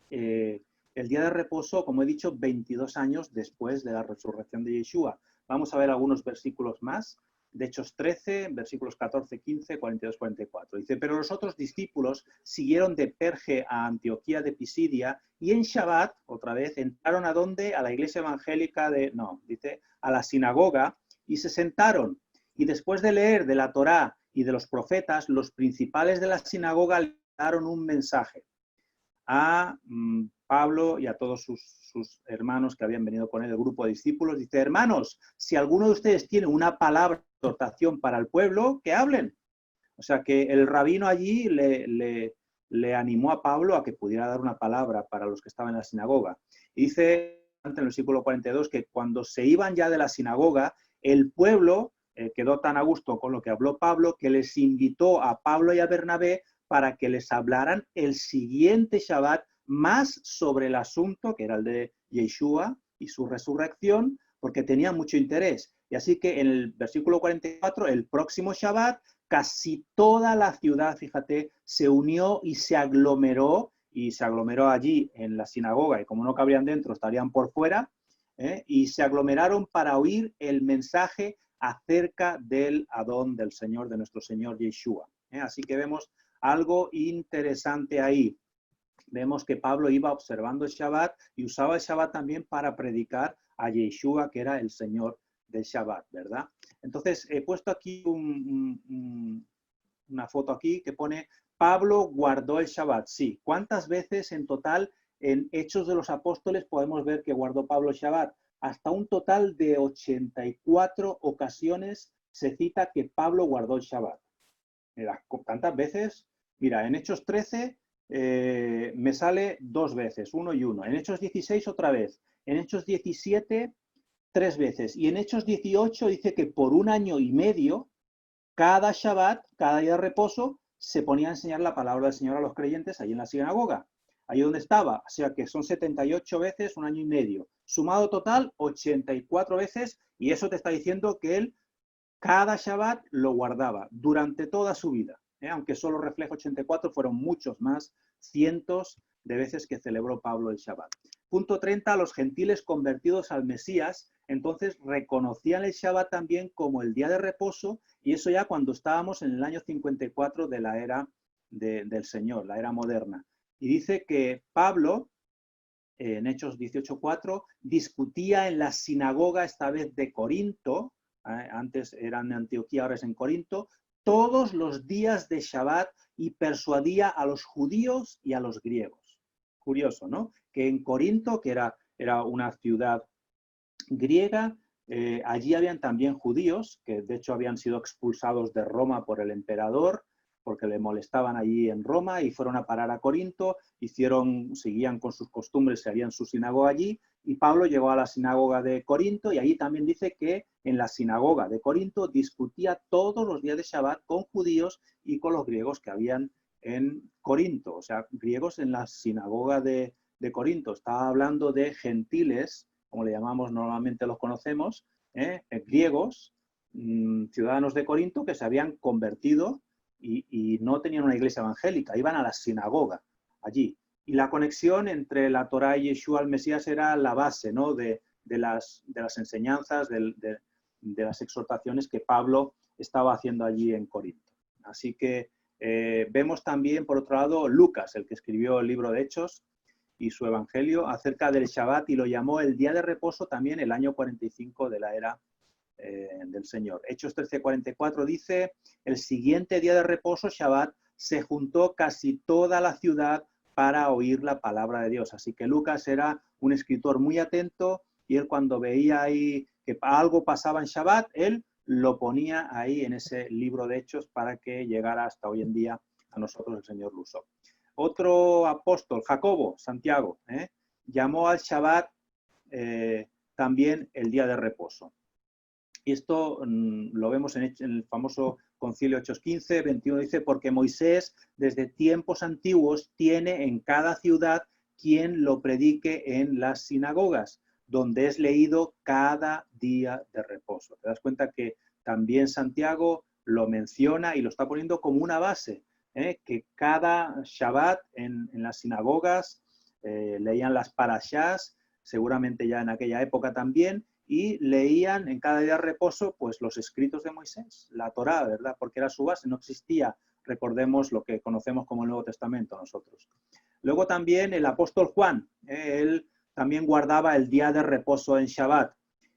Speaker 3: el día de reposo, como he dicho, 22 años después de la resurrección de Yeshua. Vamos a ver algunos versículos más. De Hechos 13, versículos 14, 15, 42, 44. Dice, pero los otros discípulos siguieron de Perge a Antioquía de Pisidia y en Shabbat, otra vez, entraron ¿a dónde? A la iglesia evangélica a la sinagoga y se sentaron. Y después de leer de la Torá y de los profetas, los principales de la sinagoga le daron un mensaje a Pablo y a todos sus hermanos que habían venido con él, el grupo de discípulos. Dice, hermanos, si alguno de ustedes tiene una palabra de exhortación para el pueblo, que hablen. O sea que el rabino allí le animó a Pablo a que pudiera dar una palabra para los que estaban en la sinagoga. Y dice en el versículo 42 que cuando se iban ya de la sinagoga, el pueblo quedó tan a gusto con lo que habló Pablo que les invitó a Pablo y a Bernabé para que les hablaran el siguiente Shabbat más sobre el asunto, que era el de Yeshua y su resurrección, porque tenía mucho interés. Y así que en el versículo 44, el próximo Shabbat, casi toda la ciudad, fíjate, se unió y se aglomeró allí en la sinagoga, y como no cabrían dentro, estarían por fuera, y se aglomeraron para oír el mensaje acerca del Adón, del Señor, de nuestro Señor Yeshua. Así que vemos algo interesante ahí. Vemos que Pablo iba observando el Shabbat y usaba el Shabbat también para predicar a Yeshua, que era el Señor del Shabbat, ¿verdad? Entonces, he puesto aquí una foto aquí que pone Pablo guardó el Shabbat. Sí, ¿cuántas veces en total en Hechos de los Apóstoles podemos ver que guardó Pablo el Shabbat? Hasta un total de 84 ocasiones se cita que Pablo guardó el Shabbat. Mira, ¿cuántas veces? Mira, en Hechos 13 me sale 2 veces, 1 y 1. En Hechos 16 otra vez. En Hechos 17, 3 veces. Y en Hechos 18 dice que por 1 año y medio, cada Shabbat, cada día de reposo, se ponía a enseñar la palabra del Señor a los creyentes allí en la sinagoga. Ahí donde estaba. O sea que son 78 veces, 1 año y medio. Sumado total, 84 veces. Y eso te está diciendo que él cada Shabbat lo guardaba durante toda su vida. Aunque solo refleja 84, fueron muchos más, cientos de veces que celebró Pablo el Shabbat. Punto 30, los gentiles convertidos al Mesías, entonces reconocían el Shabbat también como el día de reposo, y eso ya cuando estábamos en el año 54 de la era del Señor, la era moderna. Y dice que Pablo, en Hechos 18:4, discutía en la sinagoga, esta vez de Corinto, antes eran en Antioquía, ahora es en Corinto, todos los días de Shabbat y persuadía a los judíos y a los griegos. Curioso, ¿no? Que en Corinto, que era una ciudad griega, allí habían también judíos, que de hecho habían sido expulsados de Roma por el emperador, porque le molestaban allí en Roma y fueron a parar a Corinto, seguían con sus costumbres, se harían su sinagoga allí, y Pablo llegó a la sinagoga de Corinto y allí también dice que en la sinagoga de Corinto discutía todos los días de Shabbat con judíos y con los griegos que habían en Corinto, o sea, griegos en la sinagoga de Corinto. Estaba hablando de gentiles, como le llamamos normalmente los conocemos, griegos, ciudadanos de Corinto que se habían convertido y no tenían una iglesia evangélica, iban a la sinagoga allí. Y la conexión entre la Torá y Yeshua el Mesías era la base, ¿no? de las enseñanzas, de las exhortaciones que Pablo estaba haciendo allí en Corinto. Así que vemos también, por otro lado, Lucas, el que escribió el libro de Hechos y su evangelio, acerca del Shabbat, y lo llamó el día de reposo también el año 45 de la era del Señor. Hechos 13:44 dice, el siguiente día de reposo, Shabbat, se juntó casi toda la ciudad para oír la palabra de Dios. Así que Lucas era un escritor muy atento y él cuando veía ahí que algo pasaba en Shabbat, él lo ponía ahí en ese libro de Hechos para que llegara hasta hoy en día a nosotros el Señor lo usó. Otro apóstol, Jacobo, Santiago, llamó al Shabbat también el día de reposo. Y esto lo vemos en el famoso Concilio Hechos 15, 21, dice, porque Moisés desde tiempos antiguos tiene en cada ciudad quien lo predique en las sinagogas, donde es leído cada día de reposo. Te das cuenta que también Santiago lo menciona y lo está poniendo como una base, que cada Shabbat en las sinagogas leían las parashás, seguramente ya en aquella época también, y leían en cada día de reposo pues los escritos de Moisés, la Torá, ¿verdad? Porque era su base, no existía, recordemos, lo que conocemos como el Nuevo Testamento nosotros. Luego también el apóstol Juan, él también guardaba el día de reposo en Shabbat.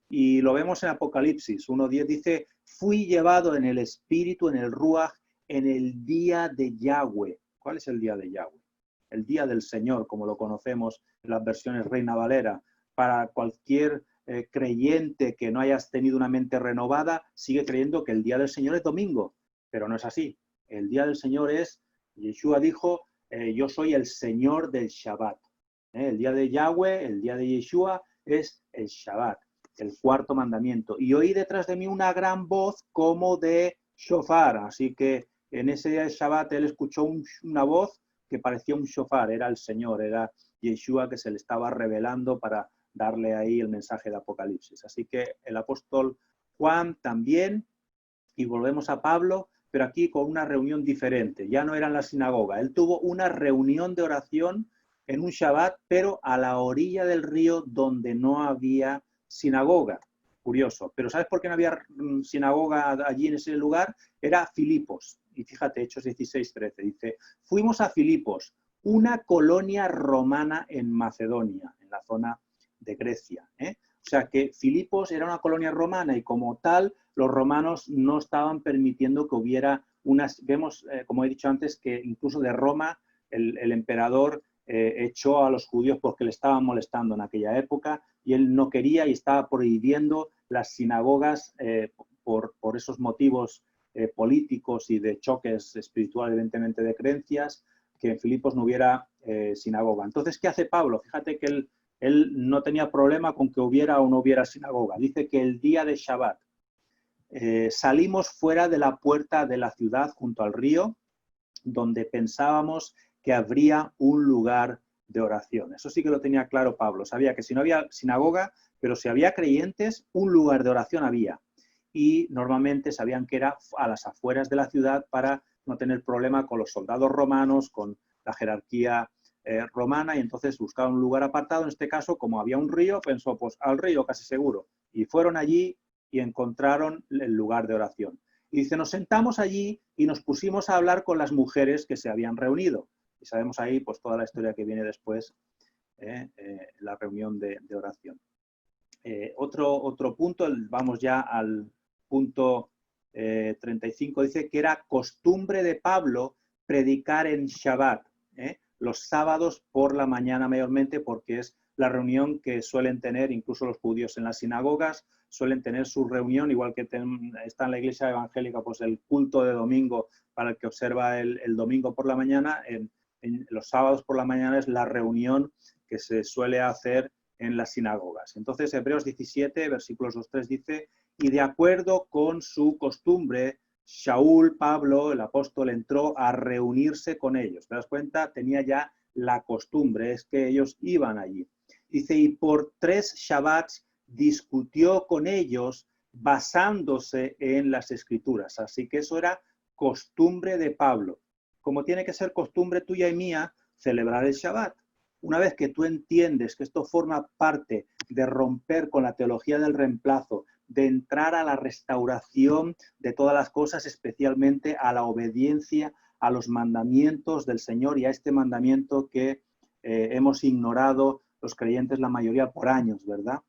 Speaker 3: Y lo vemos en Apocalipsis 1:10, dice, fui llevado en el espíritu, en el Ruach, en el día de Yahweh. ¿Cuál es el día de Yahweh? El día del Señor, como lo conocemos en las versiones Reina Valera. Para cualquier creyente que no hayas tenido una mente renovada, sigue creyendo que el día del Señor es domingo, pero no es así. El día del Señor es, Yeshua dijo, yo soy el Señor del Shabbat. El día de Yahweh, el día de Yeshua, es el Shabbat, el cuarto mandamiento. Y oí detrás de mí una gran voz como de shofar. Así que en ese día de Shabbat él escuchó una voz que parecía un shofar. Era el Señor, era Yeshua que se le estaba revelando para darle ahí el mensaje de Apocalipsis. Así que el apóstol Juan también, y volvemos a Pablo, pero aquí con una reunión diferente. Ya no era en la sinagoga. Él tuvo una reunión de oración en un Shabbat, pero a la orilla del río donde no había sinagoga. Curioso. Pero ¿sabes por qué no había sinagoga allí en ese lugar? Era Filipos. Y fíjate, Hechos 16:13. Dice, fuimos a Filipos, una colonia romana en Macedonia, en la zona de Grecia. O sea que Filipos era una colonia romana y como tal los romanos no estaban permitiendo que hubiera unas... Vemos, como he dicho antes, que incluso de Roma el emperador echó a los judíos porque le estaban molestando en aquella época y él no quería y estaba prohibiendo las sinagogas por esos motivos políticos y de choques espirituales, evidentemente de creencias, que en Filipos no hubiera sinagoga. Entonces, ¿qué hace Pablo? Fíjate que él no tenía problema con que hubiera o no hubiera sinagoga. Dice que el día de Shabbat salimos fuera de la puerta de la ciudad junto al río, donde pensábamos que habría un lugar de oración. Eso sí que lo tenía claro Pablo. Sabía que si no había sinagoga, pero si había creyentes, un lugar de oración había. Y normalmente sabían que era a las afueras de la ciudad para no tener problema con los soldados romanos, con la jerarquía romana, y entonces buscaban un lugar apartado. En este caso, como había un río, pensó, pues al río casi seguro. Y fueron allí y encontraron el lugar de oración. Y dice, nos sentamos allí y nos pusimos a hablar con las mujeres que se habían reunido. Y sabemos ahí pues toda la historia que viene después, la reunión de oración. Otro punto, vamos ya al punto 35, dice que era costumbre de Pablo predicar en Shabbat, los sábados por la mañana mayormente, porque es la reunión que suelen tener incluso los judíos en las sinagogas, suelen tener su reunión, igual que está en la iglesia evangélica, pues el culto de domingo para el que observa el domingo por la mañana, en los sábados por la mañana es la reunión que se suele hacer en las sinagogas. Entonces, Hebreos 17, versículos 2-3 dice, y de acuerdo con su costumbre, Shaul, Pablo, el apóstol, entró a reunirse con ellos. ¿Te das cuenta? Tenía ya la costumbre, es que ellos iban allí. Dice, y por 3 Shabbats discutió con ellos basándose en las Escrituras. Así que eso era costumbre de Pablo. Como tiene que ser costumbre tuya y mía, celebrar el Shabbat. Una vez que tú entiendes que esto forma parte de romper con la teología del reemplazo, de entrar a la restauración de todas las cosas, especialmente a la obediencia a los mandamientos del Señor y a este mandamiento que hemos ignorado los creyentes la mayoría por años, ¿verdad?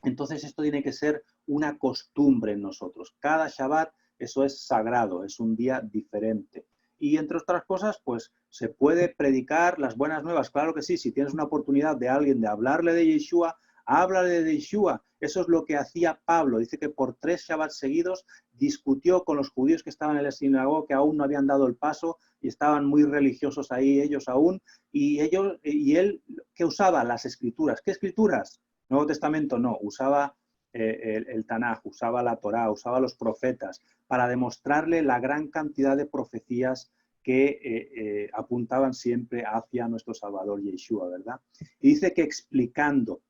Speaker 3: Entonces esto tiene que ser una costumbre en nosotros. Cada Shabbat eso es sagrado, es un día diferente. Y entre otras cosas, pues se puede predicar las buenas nuevas. Claro que sí, si tienes una oportunidad de alguien de hablarle de Yeshua, háblale de Yeshua. Eso es lo que hacía Pablo. Dice que por 3 Shabbats seguidos discutió con los judíos que estaban en la sinagoga, que aún no habían dado el paso y estaban muy religiosos ahí ellos aún. Y él, ¿qué usaba? Las escrituras. ¿Qué escrituras? Nuevo Testamento no, usaba el Tanaj, usaba la Torá, usaba los profetas, para demostrarle la gran cantidad de profecías que apuntaban siempre hacia nuestro Salvador Yeshua, ¿verdad? Y dice que explicando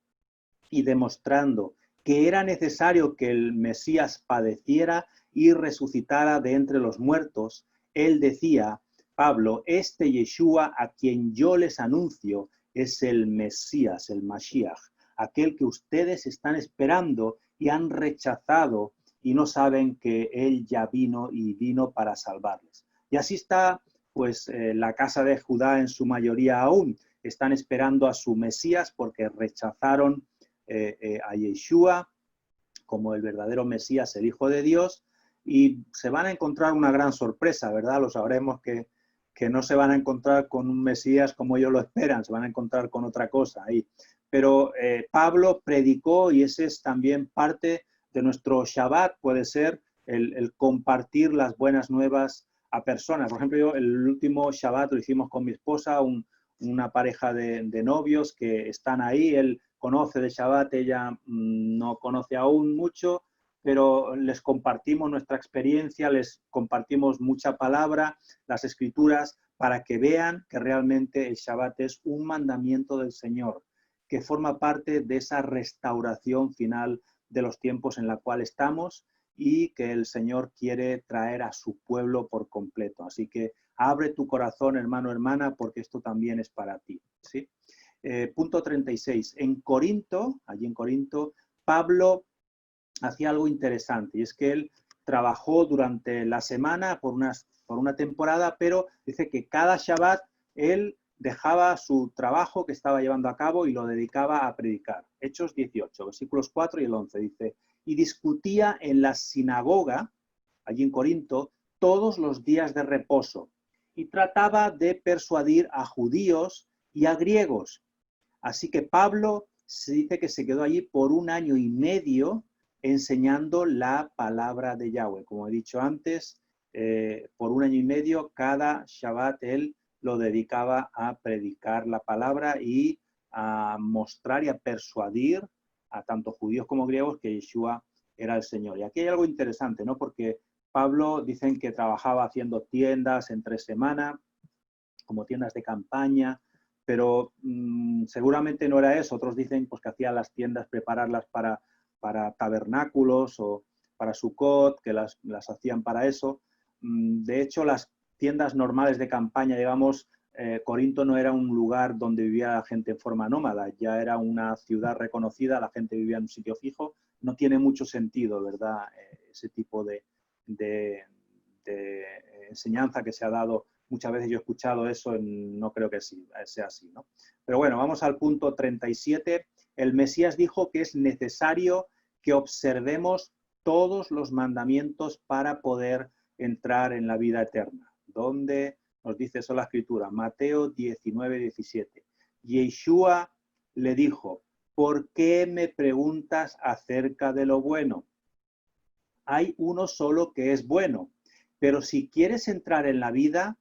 Speaker 3: y demostrando que era necesario que el Mesías padeciera y resucitara de entre los muertos, él decía, Pablo, este Yeshua a quien yo les anuncio es el Mesías, el Mashiach, aquel que ustedes están esperando y han rechazado y no saben que él ya vino y vino para salvarles. Y así está, pues, la casa de Judá en su mayoría aún. Están esperando a su Mesías porque rechazaron a Yeshua como el verdadero Mesías, el Hijo de Dios, y se van a encontrar una gran sorpresa, ¿verdad? Lo sabremos que no se van a encontrar con un Mesías como ellos lo esperan, se van a encontrar con otra cosa ahí. Pero Pablo predicó, y ese es también parte de nuestro Shabbat, puede ser el compartir las buenas nuevas a personas. Por ejemplo, yo el último Shabbat lo hicimos con mi esposa, una pareja de novios que están ahí, él conoce de Shabbat, ella no conoce aún mucho, pero les compartimos nuestra experiencia, les compartimos mucha palabra, las escrituras, para que vean que realmente el Shabbat es un mandamiento del Señor, que forma parte de esa restauración final de los tiempos en la cual estamos y que el Señor quiere traer a su pueblo por completo. Así que abre tu corazón, hermano, hermana, porque esto también es para ti, ¿sí? Punto 36. En Corinto, allí en Corinto, Pablo hacía algo interesante, y es que él trabajó durante la semana por una temporada, pero dice que cada Shabbat él dejaba su trabajo que estaba llevando a cabo y lo dedicaba a predicar. Hechos 18, versículos 4 y el 11, dice, y discutía en la sinagoga, allí en Corinto, todos los días de reposo, y trataba de persuadir a judíos y a griegos. Así que Pablo se dice que se quedó allí por 1 año y medio enseñando la palabra de Yahweh. Como he dicho antes, por 1 año y medio, cada Shabbat él lo dedicaba a predicar la palabra y a mostrar y a persuadir a tanto judíos como griegos que Yeshua era el Señor. Y aquí hay algo interesante, ¿no? Porque Pablo dicen que trabajaba haciendo tiendas entre semana, como tiendas de campaña, pero seguramente no era eso. Otros dicen pues, que hacía las tiendas, prepararlas para tabernáculos o para Sukkot, que las hacían para eso. De hecho, las tiendas normales de campaña, digamos, Corinto no era un lugar donde vivía la gente en forma nómada, ya era una ciudad reconocida, la gente vivía en un sitio fijo. No tiene mucho sentido, ¿verdad? Ese tipo de enseñanza que se ha dado. Muchas veces yo he escuchado eso, no creo que sea así, ¿no? Pero bueno, vamos al punto 37. El Mesías dijo que es necesario que observemos todos los mandamientos para poder entrar en la vida eterna. ¿Dónde nos dice eso la Escritura? Mateo 19, 17. Yeshua le dijo, ¿por qué me preguntas acerca de lo bueno? Hay uno solo que es bueno, pero si quieres entrar en la vida,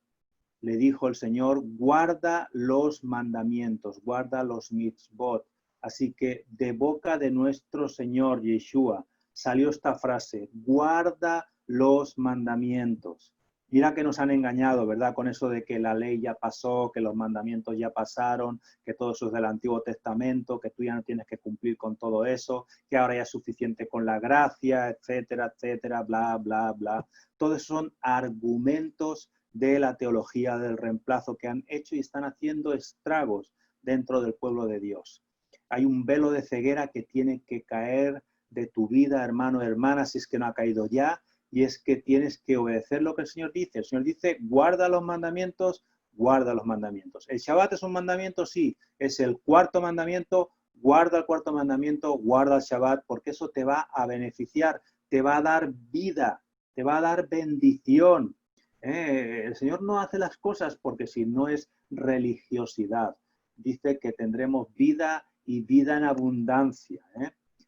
Speaker 3: le dijo el Señor, guarda los mandamientos, guarda los mitzvot. Así que de boca de nuestro Señor Yeshua salió esta frase, guarda los mandamientos. Mira que nos han engañado, ¿verdad? Con eso de que la ley ya pasó, que los mandamientos ya pasaron, que todo eso es del Antiguo Testamento, que tú ya no tienes que cumplir con todo eso, que ahora ya es suficiente con la gracia, etcétera, etcétera, bla, bla, bla. Todos son argumentos de la teología del reemplazo que han hecho y están haciendo estragos dentro del pueblo de Dios. Hay un velo de ceguera que tiene que caer de tu vida, hermano, hermana, si es que no ha caído ya, y es que tienes que obedecer lo que el Señor dice. El Señor dice, guarda los mandamientos, guarda los mandamientos. ¿El Shabbat es un mandamiento? Sí. Es el 4º mandamiento, guarda el 4º mandamiento, guarda el Shabbat, porque eso te va a beneficiar, te va a dar vida, te va a dar bendición. El Señor no hace las cosas porque si no es religiosidad. Dice que tendremos vida y vida en abundancia.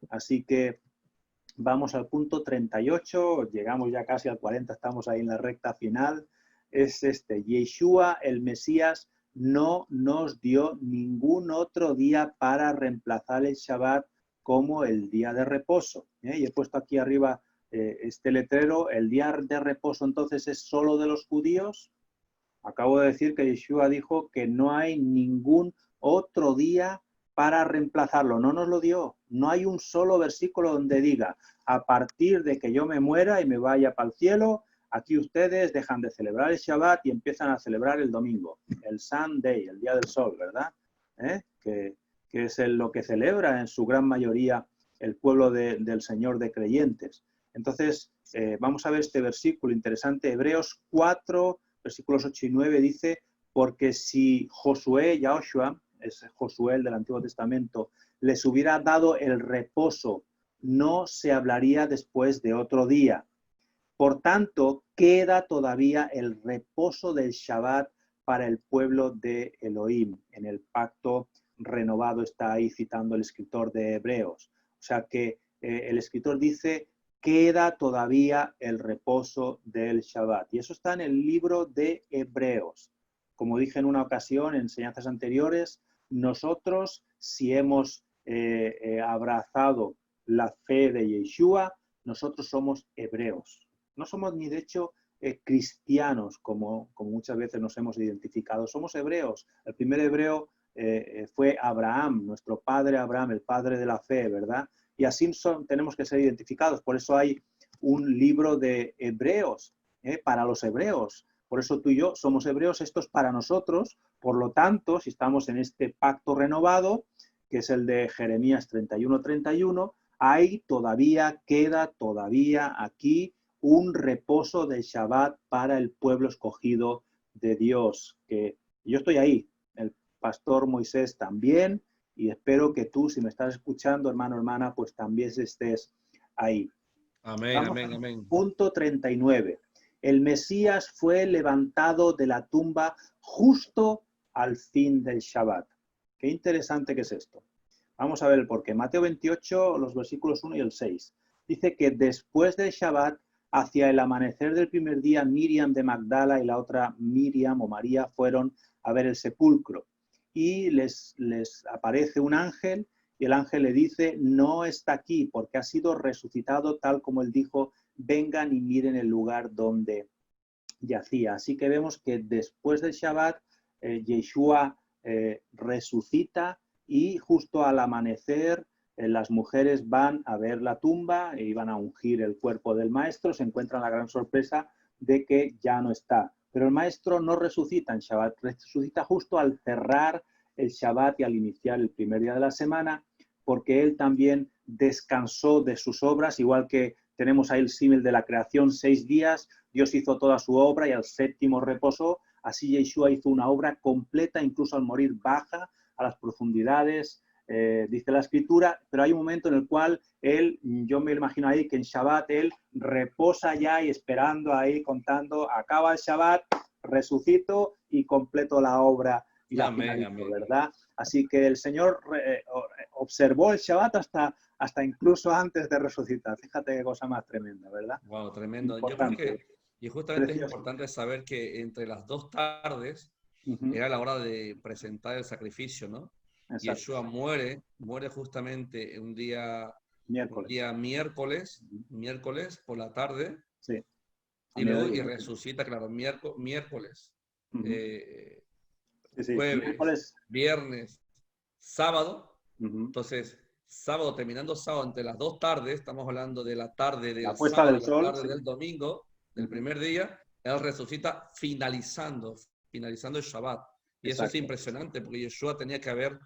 Speaker 3: Así que vamos al punto 38, llegamos ya casi al 40, estamos ahí en la recta final. Es este, Yeshua, el Mesías, no nos dio ningún otro día para reemplazar el Shabbat como el día de reposo. Y he puesto aquí arriba este letrero, el día de reposo entonces es solo de los judíos. Acabo de decir que Yeshua dijo que no hay ningún otro día para reemplazarlo. No nos lo dio. No hay un solo versículo donde diga, a partir de que yo me muera y me vaya para el cielo, aquí ustedes dejan de celebrar el Shabbat y empiezan a celebrar el domingo, el Sunday, el día del sol, ¿verdad? Que es lo que celebra en su gran mayoría el pueblo del Señor de creyentes. Entonces, vamos a ver este versículo interesante. Hebreos 4, versículos 8 y 9 dice, porque si Josué, Yahoshua, es Josué del Antiguo Testamento, les hubiera dado el reposo, no se hablaría después de otro día. Por tanto, queda todavía el reposo del Shabbat para el pueblo de Elohim. En el pacto renovado está ahí citando el escritor de Hebreos. O sea que el escritor dice, queda todavía el reposo del Shabbat. Y eso está en el libro de Hebreos. Como dije en una ocasión, en enseñanzas anteriores, nosotros, si hemos abrazado la fe de Yeshua, nosotros somos hebreos. No somos ni de hecho cristianos, como muchas veces nos hemos identificado. Somos hebreos. El primer hebreo fue Abraham, nuestro padre Abraham, el padre de la fe, ¿verdad? Y así tenemos que ser identificados. Por eso hay un libro de hebreos, para los hebreos. Por eso tú y yo somos hebreos, esto es para nosotros. Por lo tanto, si estamos en este pacto renovado, que es el de Jeremías 31:31, queda todavía aquí un reposo del Shabbat para el pueblo escogido de Dios. Que yo estoy ahí, el pastor Moisés también, y espero que tú, si me estás escuchando, hermano, hermana, pues también estés ahí.
Speaker 2: Amén,
Speaker 3: Vamos
Speaker 2: amén, amén.
Speaker 3: Punto 39. El Mesías fue levantado de la tumba justo al fin del Shabbat. Qué interesante que es esto. Vamos a ver el porqué. Mateo 28, los versículos 1 y el 6. Dice que después del Shabbat, hacia el amanecer del primer día, Miriam de Magdala y la otra Miriam o María fueron a ver el sepulcro. Y les aparece un ángel y el ángel le dice, no está aquí porque ha sido resucitado tal como él dijo, vengan y miren el lugar donde yacía. Así que vemos que después del Shabbat, Yeshua resucita y justo al amanecer las mujeres van a ver la tumba y van a ungir el cuerpo del maestro, se encuentran la gran sorpresa de que ya no está. Pero el maestro no resucita en Shabbat, resucita justo al cerrar el Shabbat y al iniciar el primer día de la semana, porque él también descansó de sus obras, igual que tenemos ahí el símil de la creación, 6 días, Dios hizo toda su obra y al séptimo reposó, así Yeshua hizo una obra completa, incluso al morir baja a las profundidades, dice la escritura, pero hay un momento en el cual él, yo me imagino ahí que en Shabbat él reposa ya y esperando ahí, contando, acaba el Shabbat, resucito y completo la obra y la finalizo, ¿verdad? Así que el Señor observó el Shabbat hasta incluso antes de resucitar. Fíjate qué cosa más tremenda, ¿verdad?
Speaker 2: Wow, tremendo.
Speaker 3: Importante.
Speaker 2: Yo creo que, y justamente
Speaker 3: Precioso.
Speaker 2: es importante saber que entre las 2 tardes era la hora de presentar el sacrificio, ¿no?
Speaker 3: Exacto.
Speaker 2: Yeshua muere justamente un día miércoles por la tarde.
Speaker 3: Sí.
Speaker 2: Y luego resucita, claro, miércoles, jueves,
Speaker 3: miércoles,
Speaker 2: viernes, sábado. Entonces, sábado, terminando sábado, entre las 2 tardes, estamos hablando de la tarde del sábado, del sol, la tarde del domingo, del primer día, él resucita finalizando el Shabbat. Y eso es impresionante, porque Yeshua tenía que haber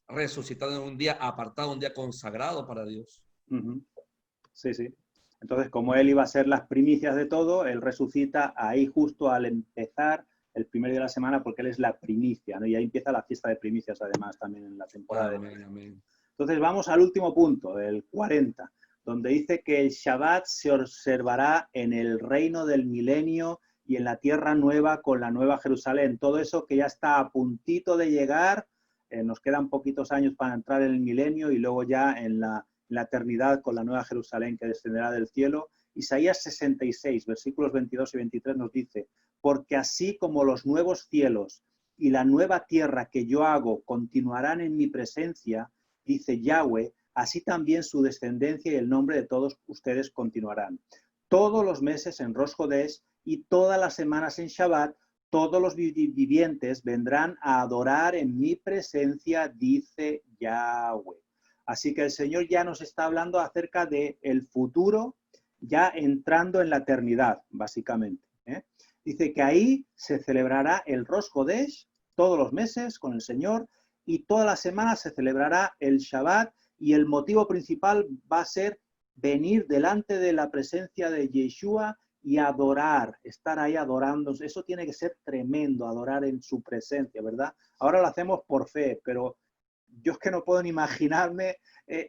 Speaker 2: resucitado en un día apartado, un día consagrado para Dios.
Speaker 3: Sí, sí. Entonces, como él iba a ser las primicias de todo, él resucita ahí justo al empezar el primer día de la semana, porque él es la primicia, ¿no? Y ahí empieza la fiesta de primicias, además, también en la temporada. Amén. Entonces, vamos al último punto, el 40, donde dice que el Shabbat se observará en el reino del milenio y en la tierra nueva con la nueva Jerusalén. Todo eso que ya está a puntito de llegar, nos quedan poquitos años para entrar en el milenio y luego ya en la eternidad con la nueva Jerusalén que descenderá del cielo. Isaías 66, versículos 22 y 23 nos dice, porque así como los nuevos cielos y la nueva tierra que yo hago continuarán en mi presencia, dice Yahweh, así también su descendencia y el nombre de todos ustedes continuarán. Todos los meses en Rosh Hodesh y todas las semanas en Shabbat todos los vivientes vendrán a adorar en mi presencia, dice Yahweh. Así que el Señor ya nos está hablando acerca del futuro, ya entrando en la eternidad, básicamente. Dice que ahí se celebrará el Rosh Hodesh todos los meses con el Señor y todas las semanas se celebrará el Shabbat y el motivo principal va a ser venir delante de la presencia de Yeshua y adorar, estar ahí adorando. Eso tiene que ser tremendo, adorar en su presencia, ¿verdad? Ahora lo hacemos por fe, pero yo es que no puedo ni imaginarme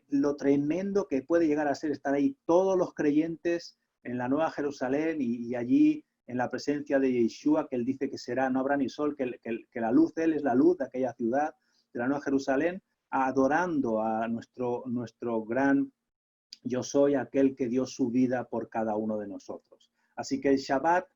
Speaker 3: lo tremendo que puede llegar a ser estar ahí todos los creyentes en la Nueva Jerusalén y allí en la presencia de Yeshua, que él dice que será, no habrá ni sol, que la luz, él es la luz de aquella ciudad, de la Nueva Jerusalén, adorando a nuestro gran yo soy, aquel que dio su vida por cada uno de nosotros. Así que el Shabbat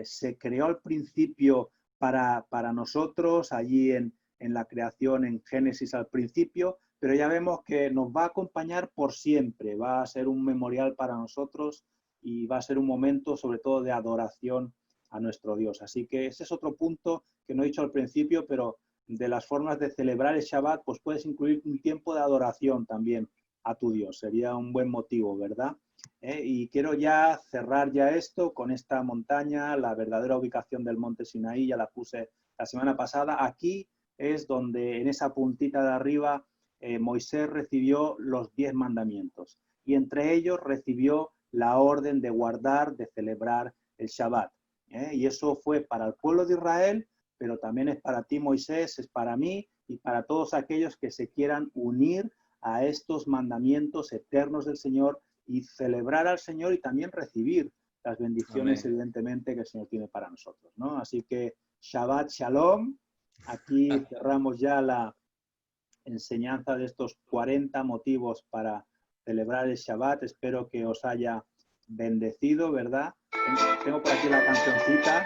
Speaker 3: se creó al principio para nosotros, allí en la creación, en Génesis al principio, pero ya vemos que nos va a acompañar por siempre, va a ser un memorial para nosotros y va a ser un momento sobre todo de adoración a nuestro Dios. Así que ese es otro punto que no he dicho al principio, pero de las formas de celebrar el Shabbat, pues puedes incluir un tiempo de adoración también a tu Dios. Sería un buen motivo, ¿verdad? Y quiero ya cerrar ya esto con esta montaña, la verdadera ubicación del monte Sinaí, ya la puse la semana pasada. Aquí es donde en esa puntita de arriba Moisés recibió los 10 mandamientos y entre ellos recibió la orden de guardar, de celebrar el Shabbat. Y eso fue para el pueblo de Israel, pero también es para ti, Moisés, es para mí y para todos aquellos que se quieran unir a estos mandamientos eternos del Señor y celebrar al Señor y también recibir las bendiciones, amén, evidentemente, que el Señor tiene para nosotros, ¿no? Así que Shabbat Shalom. Aquí cerramos ya la enseñanza de estos 40 motivos para celebrar el Shabbat. Espero que os haya bendecido, ¿verdad? Tengo por aquí la cancioncita.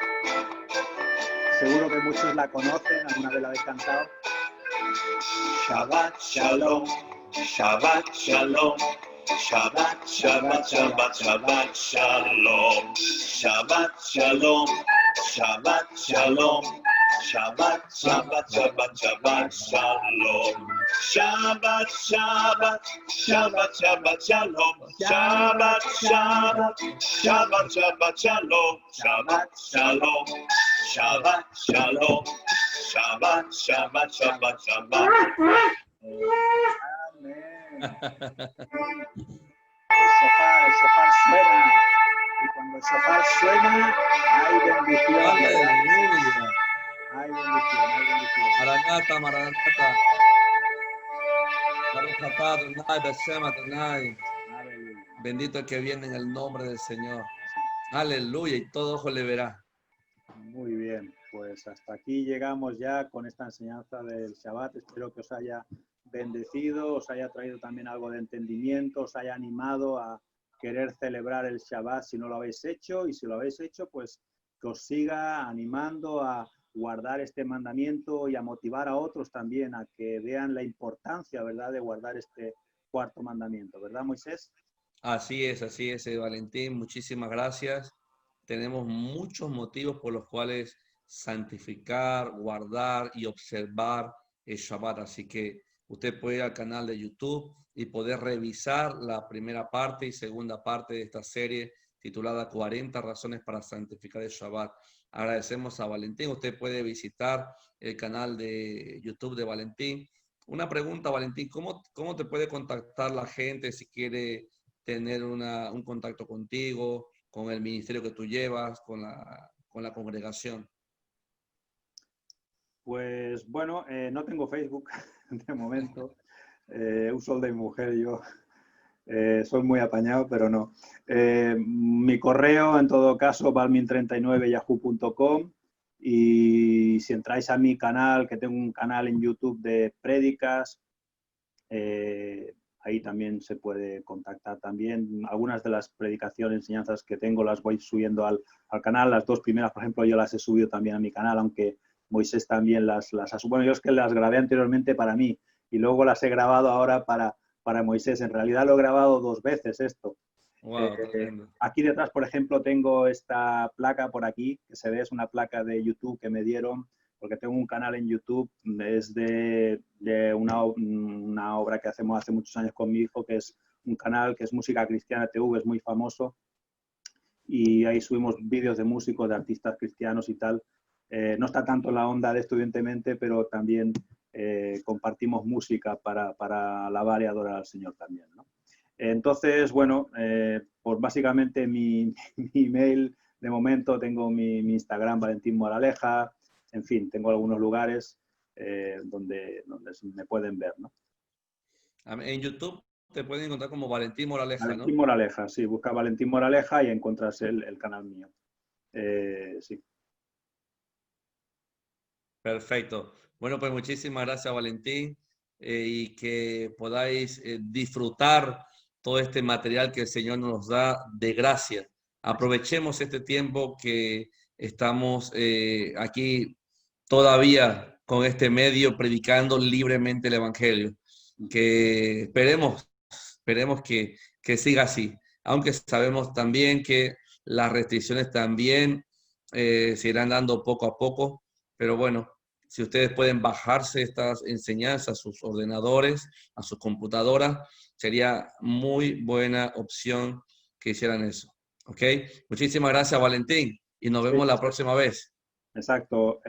Speaker 3: Seguro que muchos la conocen, alguna vez la habéis cantado. Shabbat Shalom, Shabbat Shalom, Shabbat, Shabbat, Shabbat, Shabbat Shalom, Shabbat Shalom, Shabbat Shalom, Shabbat, Shabbat, Shabbat, Shabbat Shalom, Shabbat, Shabbat, Shabbat, Shabbat Shalom, Shabbat, Shabbat, Shabbat, Shabbat Shalom, Shabbat Shalom, Shabbat Shalom, Shabbat, Shabbat, Shabbat, Shabbat. Amén. El shofar suena. Y cuando el shofar suena, hay bendición.
Speaker 2: Aleluya.
Speaker 3: Hay bendición, hay bendición.
Speaker 2: Maranata, Maranata. Bendito el que viene en el nombre del Señor. Aleluya, y todo ojo le verá.
Speaker 3: Muy bien, pues hasta aquí llegamos ya con esta enseñanza del Shabbat. Espero que os haya bendecido, os haya traído también algo de entendimiento, os haya animado a querer celebrar el Shabbat si no lo habéis hecho, y si lo habéis hecho, pues que os siga animando a guardar este mandamiento y a motivar a otros también a que vean la importancia, ¿verdad?, de guardar este cuarto mandamiento, ¿verdad, Moisés?
Speaker 2: Así es, Valentín, muchísimas gracias. Tenemos muchos motivos por los cuales santificar, guardar y observar el Shabbat, así que usted puede ir al canal de YouTube y poder revisar la primera parte y segunda parte de esta serie titulada 40 razones para santificar el Shabbat. Agradecemos a Valentín. Usted puede visitar el canal de YouTube de Valentín. Una pregunta, Valentín, ¿cómo te puede contactar la gente si quiere tener un contacto contigo, con el ministerio que tú llevas, con la congregación?
Speaker 3: Pues bueno, no tengo Facebook de momento. Uso el de mi mujer, yo soy muy apañado, pero no. Mi correo, en todo caso, balmin39yahoo.com, y si entráis a mi canal, que tengo un canal en YouTube de prédicas, ahí también se puede contactar también. Algunas de las predicaciones, enseñanzas que tengo las voy subiendo al canal. Las dos primeras, por ejemplo, yo las he subido también a mi canal, aunque Moisés también las ha subido. Bueno, yo es que las grabé anteriormente para mí y luego las he grabado ahora para Moisés. En realidad lo he grabado 2 veces esto.
Speaker 2: Wow, tremendo.
Speaker 3: Aquí detrás, por ejemplo, tengo esta placa por aquí, que se ve, es una placa de YouTube que me dieron, porque tengo un canal en YouTube, es de una obra que hacemos hace muchos años con mi hijo, que es un canal que es Música Cristiana TV, es muy famoso, y ahí subimos vídeos de músicos, de artistas cristianos y tal. No está tanto en la onda de Estudiantemente, pero también compartimos música para alabar y adorar al Señor también, ¿no? Entonces, bueno, pues básicamente mi email de momento, tengo mi Instagram, Valentín Moraleja, en fin, tengo algunos lugares donde me pueden ver, ¿no?
Speaker 2: En YouTube te pueden encontrar como Valentín Moraleja, ¿no?
Speaker 3: Valentín Moraleja, sí, busca Valentín Moraleja y encuentras el canal mío. Sí.
Speaker 2: Perfecto. Bueno, pues muchísimas gracias, Valentín, y que podáis disfrutar todo este material que el Señor nos da de gracia. Aprovechemos este tiempo que estamos aquí todavía con este medio predicando libremente el Evangelio. Que esperemos que siga así, aunque sabemos también que las restricciones también se irán dando poco a poco, pero bueno, si ustedes pueden bajarse estas enseñanzas a sus ordenadores, a sus computadoras, sería muy buena opción que hicieran eso. ¿Ok? Muchísimas gracias, Valentín, y nos vemos la próxima vez.
Speaker 3: Exacto.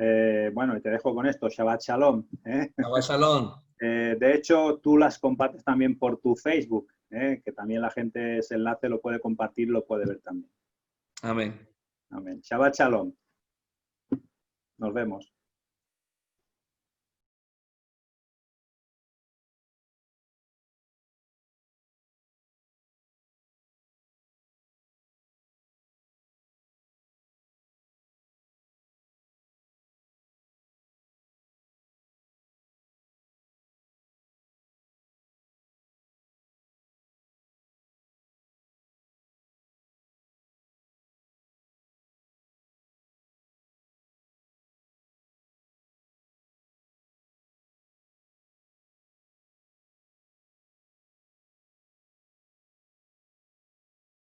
Speaker 3: Bueno, y te dejo con esto, Shabbat Shalom.
Speaker 2: Shabbat Shalom.
Speaker 3: De hecho, tú las compartes también por tu Facebook, que también la gente ese enlace lo puede compartir, lo puede ver también.
Speaker 2: Amén.
Speaker 3: Amén. Shabbat Shalom. Nos vemos.